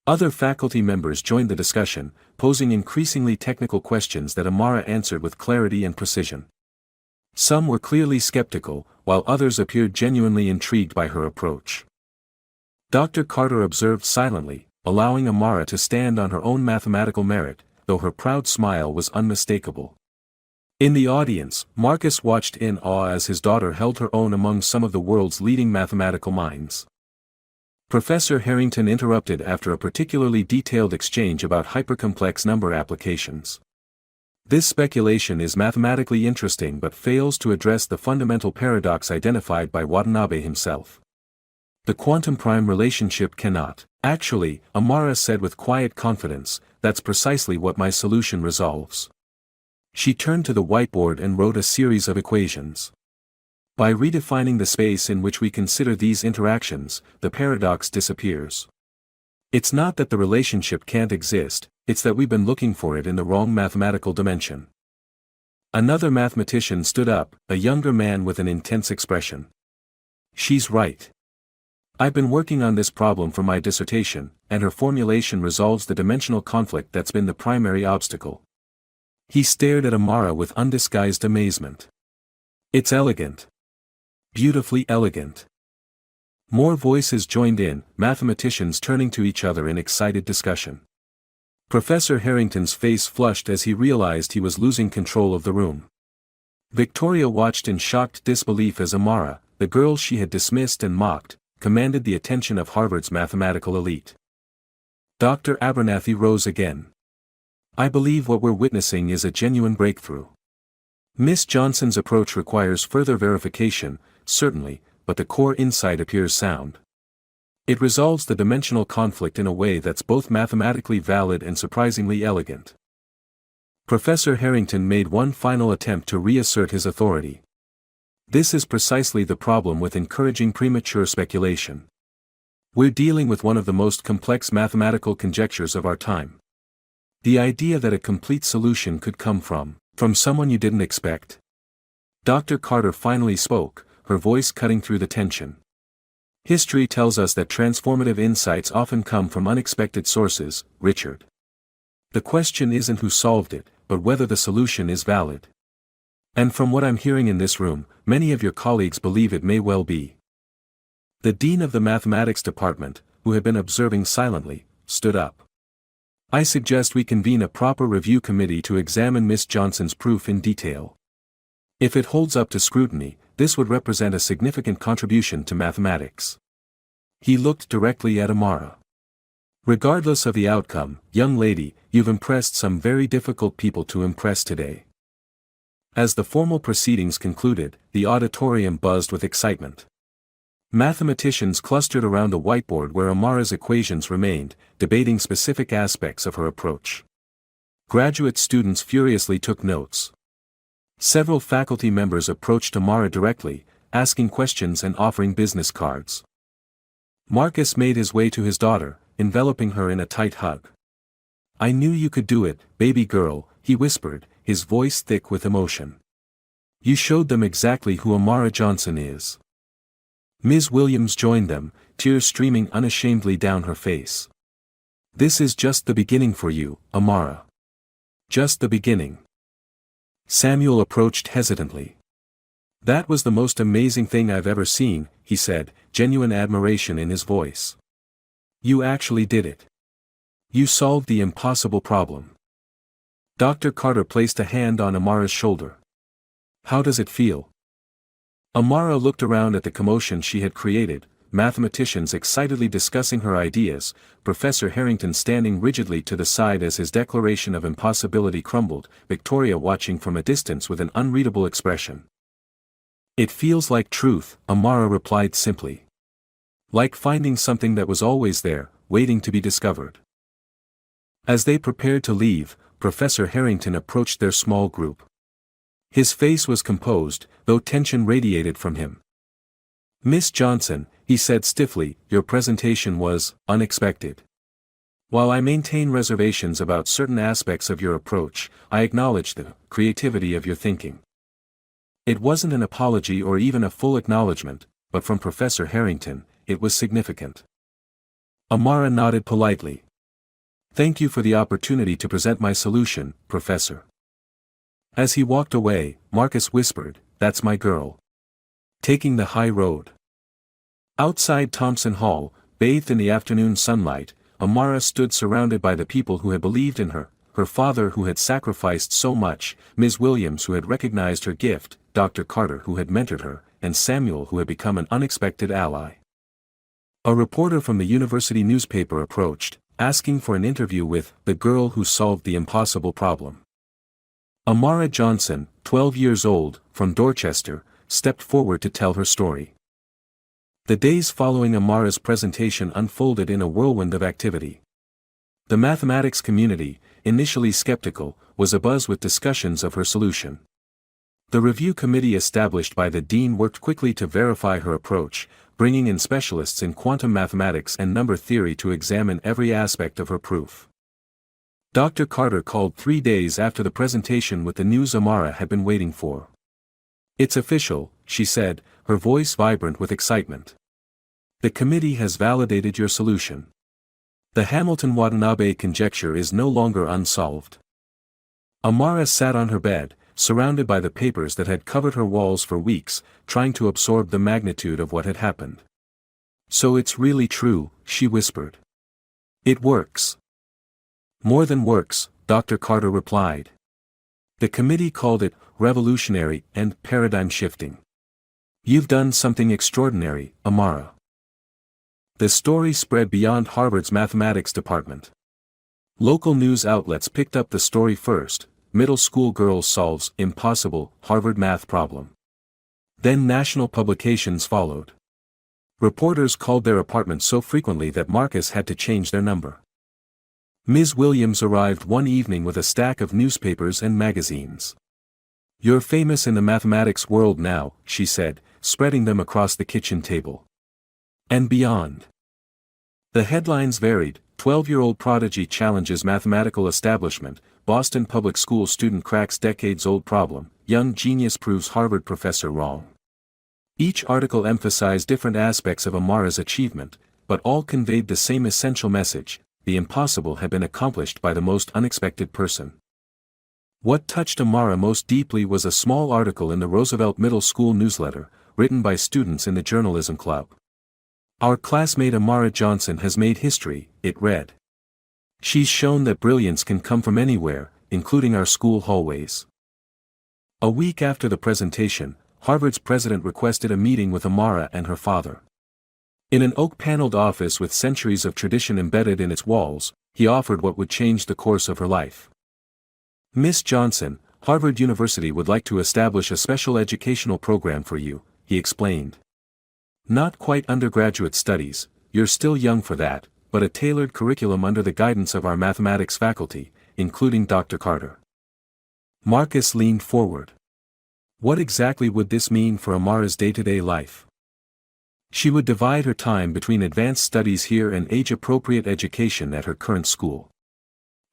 Other faculty members joined the discussion, posing increasingly technical questions that Amara answered with clarity and precision. Some were clearly skeptical, while others appeared genuinely intrigued by her approach. Dr. Carter observed silently, allowing Amara to stand on her own mathematical merit, though her proud smile was unmistakable. In the audience, Marcus watched in awe as his daughter held her own among some of the world's leading mathematical minds. Professor Harrington interrupted after a particularly detailed exchange about hypercomplex number applications. This speculation is mathematically interesting but fails to address the fundamental paradox identified by Watanabe himself. The quantum prime relationship cannot. Actually, Amara said with quiet confidence, that's precisely what my solution resolves. She turned to the whiteboard and wrote a series of equations. By redefining the space in which we consider these interactions, the paradox disappears. It's not that the relationship can't exist, it's that we've been looking for it in the wrong mathematical dimension. Another mathematician stood up, a younger man with an intense expression. She's right. I've been working on this problem for my dissertation, and her formulation resolves the dimensional conflict that's been the primary obstacle. He stared at Amara with undisguised amazement. It's elegant. Beautifully elegant. More voices joined in, mathematicians turning to each other in excited discussion. Professor Harrington's face flushed as he realized he was losing control of the room. Victoria watched in shocked disbelief as Amara, the girl she had dismissed and mocked, commanded the attention of Harvard's mathematical elite. Dr. Abernathy rose again. I believe what we're witnessing is a genuine breakthrough. Miss Johnson's approach requires further verification, certainly, but the core insight appears sound. It resolves the dimensional conflict in a way that's both mathematically valid and surprisingly elegant. Professor Harrington made one final attempt to reassert his authority. This is precisely the problem with encouraging premature speculation. We're dealing with one of the most complex mathematical conjectures of our time. The idea that a complete solution could come from someone you didn't expect. Dr. Carter finally spoke, her voice cutting through the tension. History tells us that transformative insights often come from unexpected sources, Richard. The question isn't who solved it, but whether the solution is valid. And from what I'm hearing in this room, many of your colleagues believe it may well be. The dean of the mathematics department, who had been observing silently, stood up. I suggest we convene a proper review committee to examine Miss Johnson's proof in detail. If it holds up to scrutiny, this would represent a significant contribution to mathematics. He looked directly at Amara. Regardless of the outcome, young lady, you've impressed some very difficult people to impress today. As the formal proceedings concluded, the auditorium buzzed with excitement. Mathematicians clustered around a whiteboard where Amara's equations remained, debating specific aspects of her approach. Graduate students furiously took notes. Several faculty members approached Amara directly, asking questions and offering business cards. Marcus made his way to his daughter, enveloping her in a tight hug. I knew you could do it, baby girl, he whispered, his voice thick with emotion. You showed them exactly who Amara Johnson is. Ms. Williams joined them, tears streaming unashamedly down her face. This is just the beginning for you, Amara. Just the beginning. Samuel approached hesitantly. That was the most amazing thing I've ever seen, he said, genuine admiration in his voice. You actually did it. You solved the impossible problem. Dr. Carter placed a hand on Amara's shoulder. How does it feel? Amara looked around at the commotion she had created, mathematicians excitedly discussing her ideas, Professor Harrington standing rigidly to the side as his declaration of impossibility crumbled, Victoria watching from a distance with an unreadable expression. It feels like truth, Amara replied simply. Like finding something that was always there, waiting to be discovered. As they prepared to leave, Professor Harrington approached their small group. His face was composed, though tension radiated from him. Miss Johnson, he said stiffly, your presentation was unexpected. While I maintain reservations about certain aspects of your approach, I acknowledge the creativity of your thinking. It wasn't an apology or even a full acknowledgement, but from Professor Harrington, it was significant. Amara nodded politely. Thank you for the opportunity to present my solution, Professor. As he walked away, Marcus whispered, that's my girl. Taking the high road. Outside Thompson Hall, bathed in the afternoon sunlight, Amara stood surrounded by the people who had believed in her, her father who had sacrificed so much, Ms. Williams who had recognized her gift, Dr. Carter who had mentored her, and Samuel who had become an unexpected ally. A reporter from the university newspaper approached, asking for an interview with the girl who solved the impossible problem. Amara Johnson, 12 years old, from Dorchester, stepped forward to tell her story. The days following Amara's presentation unfolded in a whirlwind of activity. The mathematics community, initially skeptical, was abuzz with discussions of her solution. The review committee established by the dean worked quickly to verify her approach, bringing in specialists in quantum mathematics and number theory to examine every aspect of her proof. Dr. Carter called 3 days after the presentation with the news Amara had been waiting for. It's official, she said, her voice vibrant with excitement. The committee has validated your solution. The Hamilton-Watanabe conjecture is no longer unsolved. Amara sat on her bed, surrounded by the papers that had covered her walls for weeks, trying to absorb the magnitude of what had happened. So it's really true, she whispered. It works. More than works, Dr. Carter replied. The committee called it revolutionary, and paradigm-shifting. You've done something extraordinary, Amara. The story spread beyond Harvard's mathematics department. Local news outlets picked up the story first: middle school girl solves impossible Harvard math problem. Then national publications followed. Reporters called their apartment so frequently that Marcus had to change their number. Ms. Williams arrived one evening with a stack of newspapers and magazines. "You're famous in the mathematics world now," she said, spreading them across the kitchen table. And beyond. The headlines varied: 12-year-old prodigy challenges mathematical establishment, Boston public school student cracks decades-old problem, young genius proves Harvard professor wrong. Each article emphasized different aspects of Amara's achievement, but all conveyed the same essential message: the impossible had been accomplished by the most unexpected person. What touched Amara most deeply was a small article in the Roosevelt Middle School newsletter, written by students in the journalism club. "Our classmate Amara Johnson has made history," it read. "She's shown that brilliance can come from anywhere, including our school hallways." A week after the presentation, Harvard's president requested a meeting with Amara and her father. In an oak-paneled office with centuries of tradition embedded in its walls, he offered what would change the course of her life. "Miss Johnson, Harvard University would like to establish a special educational program for you," he explained. "Not quite undergraduate studies, you're still young for that, but a tailored curriculum under the guidance of our mathematics faculty, including Dr. Carter." Marcus leaned forward. What exactly would this mean for Amara's day-to-day life? She would divide her time between advanced studies here and age-appropriate education at her current school.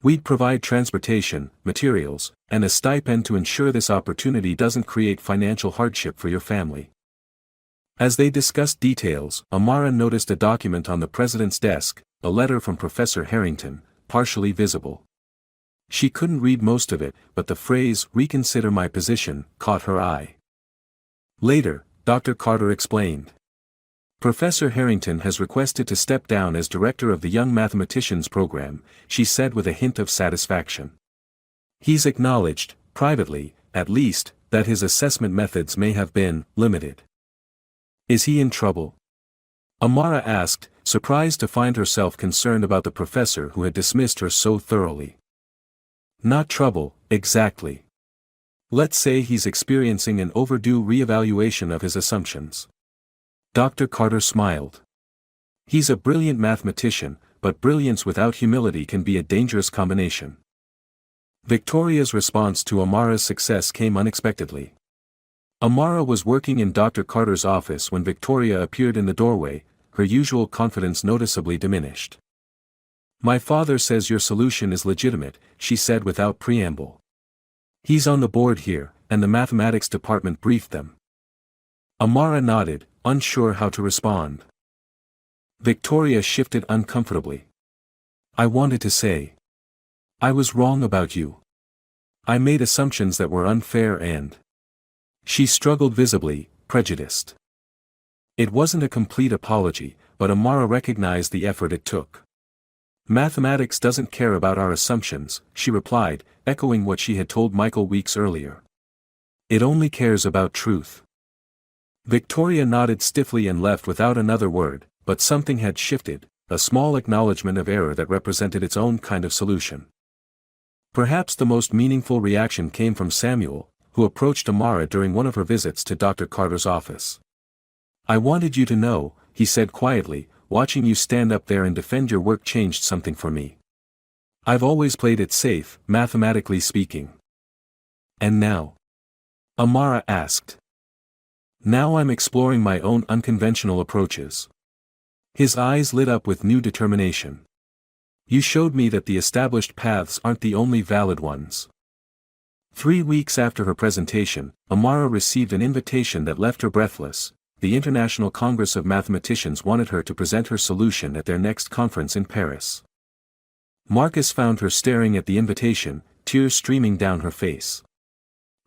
"We'd provide transportation, materials, and a stipend to ensure this opportunity doesn't create financial hardship for your family." As they discussed details, Amara noticed a document on the president's desk, a letter from Professor Harrington, partially visible. She couldn't read most of it, but the phrase, "reconsider my position," caught her eye. Later, Dr. Carter explained. "Professor Harrington has requested to step down as director of the Young Mathematicians program," she said with a hint of satisfaction. "He's acknowledged, privately, at least, that his assessment methods may have been limited." "Is he in trouble?" Amara asked, surprised to find herself concerned about the professor who had dismissed her so thoroughly. "Not trouble, exactly. Let's say he's experiencing an overdue reevaluation of his assumptions." Dr. Carter smiled. "He's a brilliant mathematician, but brilliance without humility can be a dangerous combination." Victoria's response to Amara's success came unexpectedly. Amara was working in Dr. Carter's office when Victoria appeared in the doorway, her usual confidence noticeably diminished. "My father says your solution is legitimate," she said without preamble. "He's on the board here, and the mathematics department briefed them." Amara nodded, unsure how to respond. Victoria shifted uncomfortably. "I wanted to say, I was wrong about you. I made assumptions that were unfair and—" She struggled visibly, prejudiced. It wasn't a complete apology, but Amara recognized the effort it took. "Mathematics doesn't care about our assumptions," she replied, echoing what she had told Michael weeks earlier. "It only cares about truth." Victoria nodded stiffly and left without another word, but something had shifted, a small acknowledgement of error that represented its own kind of solution. Perhaps the most meaningful reaction came from Samuel, who approached Amara during one of her visits to Dr. Carter's office. "I wanted you to know," he said quietly, "watching you stand up there and defend your work changed something for me. I've always played it safe, mathematically speaking." "And now?" Amara asked. "Now I'm exploring my own unconventional approaches." His eyes lit up with new determination. "You showed me that the established paths aren't the only valid ones." 3 weeks after her presentation, Amara received an invitation that left her breathless. The International Congress of Mathematicians wanted her to present her solution at their next conference in Paris. Marcus found her staring at the invitation, tears streaming down her face.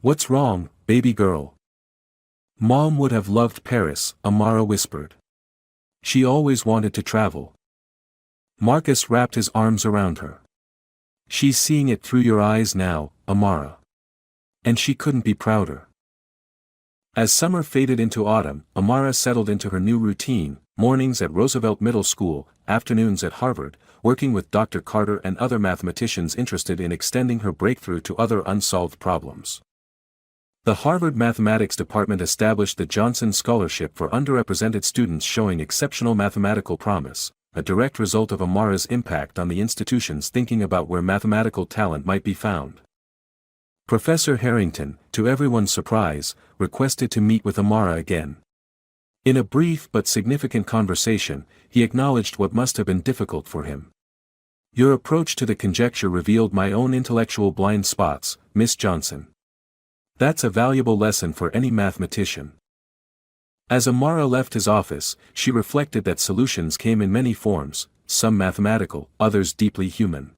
"What's wrong, baby girl?" "Mom would have loved Paris," Amara whispered. "She always wanted to travel." Marcus wrapped his arms around her. "She's seeing it through your eyes now, Amara. And she couldn't be prouder. As summer faded into autumn, Amara settled into her new routine, mornings at Roosevelt Middle School, afternoons at Harvard, working with Dr. Carter and other mathematicians interested in extending her breakthrough to other unsolved problems. The Harvard Mathematics Department established the Johnson Scholarship for underrepresented students showing exceptional mathematical promise, a direct result of Amara's impact on the institution's thinking about where mathematical talent might be found. Professor Harrington, to everyone's surprise, requested to meet with Amara again. In a brief but significant conversation, he acknowledged what must have been difficult for him. "Your approach to the conjecture revealed my own intellectual blind spots, Miss Johnson. That's a valuable lesson for any mathematician." As Amara left his office, she reflected that solutions came in many forms, some mathematical, others deeply human.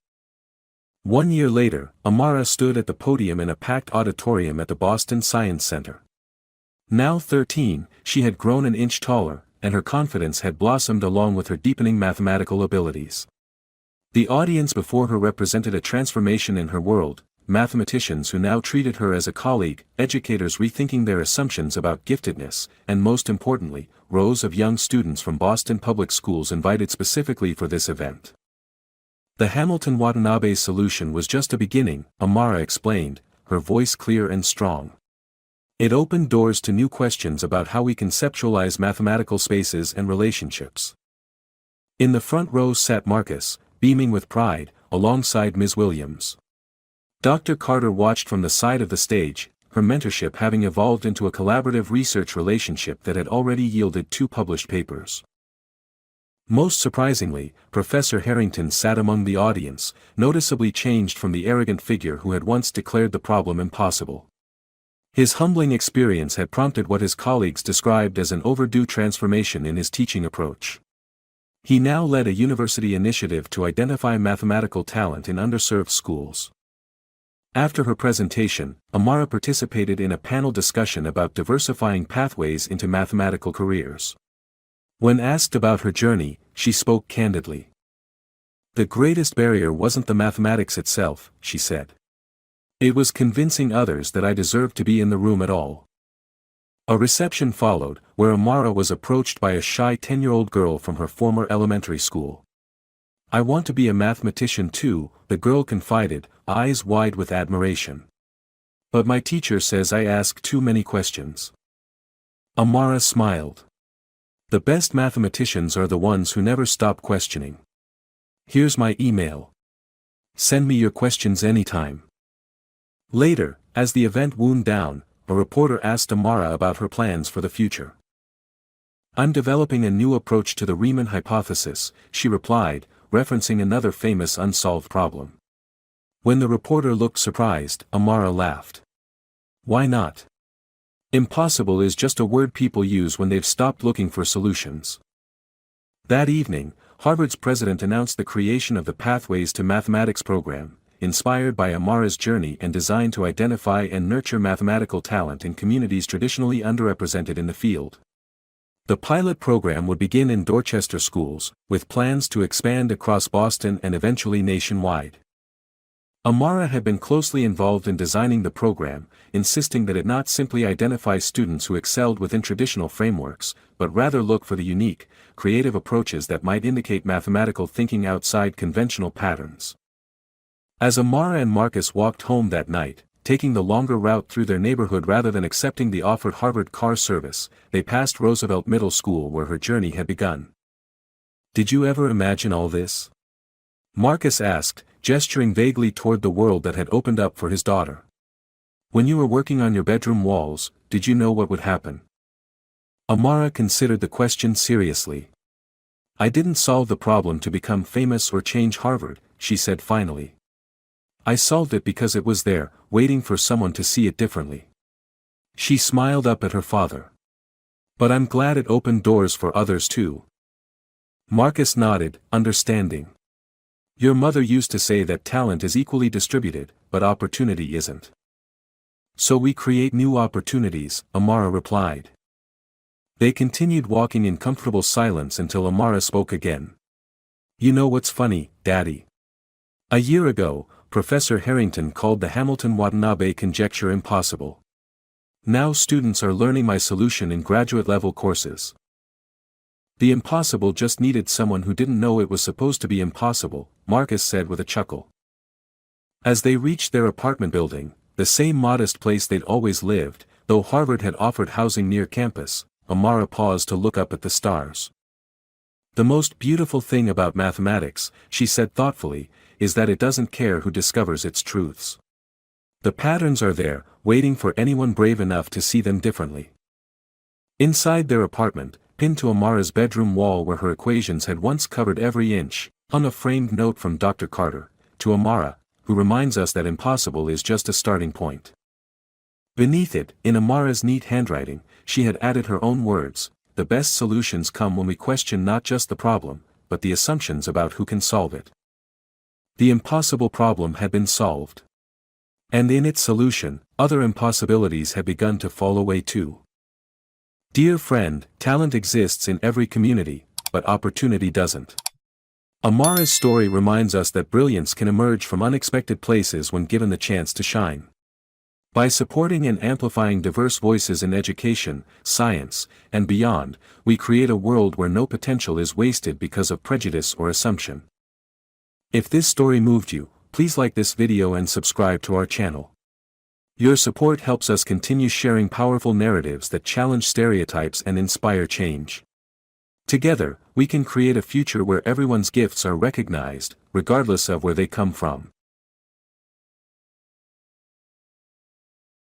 1 year later, Amara stood at the podium in a packed auditorium at the Boston Science Center. Now 13, she had grown an inch taller, and her confidence had blossomed along with her deepening mathematical abilities. The audience before her represented a transformation in her world, mathematicians who now treated her as a colleague, educators rethinking their assumptions about giftedness, and most importantly, rows of young students from Boston public schools invited specifically for this event. The Hamilton-Watanabe solution was just a beginning, Amara explained, her voice clear and strong. It opened doors to new questions about how we conceptualize mathematical spaces and relationships. In the front row sat Marcus, beaming with pride, alongside Ms. Williams. Dr. Carter watched from the side of the stage, her mentorship having evolved into a collaborative research relationship that had already yielded 2 published papers. Most surprisingly, Professor Harrington sat among the audience, noticeably changed from the arrogant figure who had once declared the problem impossible. His humbling experience had prompted what his colleagues described as an overdue transformation in his teaching approach. He now led a university initiative to identify mathematical talent in underserved schools. After her presentation, Amara participated in a panel discussion about diversifying pathways into mathematical careers. When asked about her journey, she spoke candidly. "The greatest barrier wasn't the mathematics itself," she said. "It was convincing others that I deserved to be in the room at all." A reception followed, where Amara was approached by a shy 10-year-old girl from her former elementary school. "I want to be a mathematician too," the girl confided, eyes wide with admiration. "But my teacher says I ask too many questions." Amara smiled. "The best mathematicians are the ones who never stop questioning. Here's my email. Send me your questions anytime." Later, as the event wound down, a reporter asked Amara about her plans for the future. "I'm developing a new approach to the Riemann hypothesis," she replied, referencing another famous unsolved problem. When the reporter looked surprised, Amara laughed. "Why not? Impossible is just a word people use when they've stopped looking for solutions." That evening, Harvard's president announced the creation of the Pathways to Mathematics program, inspired by Amara's journey and designed to identify and nurture mathematical talent in communities traditionally underrepresented in the field. The pilot program would begin in Dorchester schools, with plans to expand across Boston and eventually nationwide. Amara had been closely involved in designing the program, insisting that it not simply identify students who excelled within traditional frameworks, but rather look for the unique, creative approaches that might indicate mathematical thinking outside conventional patterns. As Amara and Marcus walked home that night, taking the longer route through their neighborhood rather than accepting the offered Harvard car service, they passed Roosevelt Middle School where her journey had begun. "Did you ever imagine all this?" Marcus asked, gesturing vaguely toward the world that had opened up for his daughter. "When you were working on your bedroom walls, did you know what would happen?" Amara considered the question seriously. "I didn't solve the problem to become famous or change Harvard," she said finally. "I solved it because it was there, waiting for someone to see it differently." She smiled up at her father. "But I'm glad it opened doors for others too." Marcus nodded, understanding. "Your mother used to say that talent is equally distributed, but opportunity isn't." "So we create new opportunities," Amara replied. They continued walking in comfortable silence until Amara spoke again. "You know what's funny, Daddy? A year ago, Professor Harrington called the Hamilton-Watanabe conjecture impossible. Now students are learning my solution in graduate-level courses. The impossible just needed someone who didn't know it was supposed to be impossible, Marcus said with a chuckle. As they reached their apartment building, the same modest place they'd always lived, though Harvard had offered housing near campus, Amara paused to look up at the stars. The most beautiful thing about mathematics, she said thoughtfully, is that it doesn't care who discovers its truths. The patterns are there, waiting for anyone brave enough to see them differently. Inside their apartment, pinned to Amara's bedroom wall where her equations had once covered every inch, hung a framed note from Dr. Carter, to Amara, who reminds us that impossible is just a starting point. Beneath it, in Amara's neat handwriting, she had added her own words: "The best solutions come when we question not just the problem, but the assumptions about who can solve it." The impossible problem had been solved. And in its solution, other impossibilities had begun to fall away too. Dear friend, talent exists in every community, but opportunity doesn't. Amara's story reminds us that brilliance can emerge from unexpected places when given the chance to shine. By supporting and amplifying diverse voices in education, science, and beyond, we create a world where no potential is wasted because of prejudice or assumption. If this story moved you, please like this video and subscribe to our channel. Your support helps us continue sharing powerful narratives that challenge stereotypes and inspire change. Together, we can create a future where everyone's gifts are recognized, regardless of where they come from.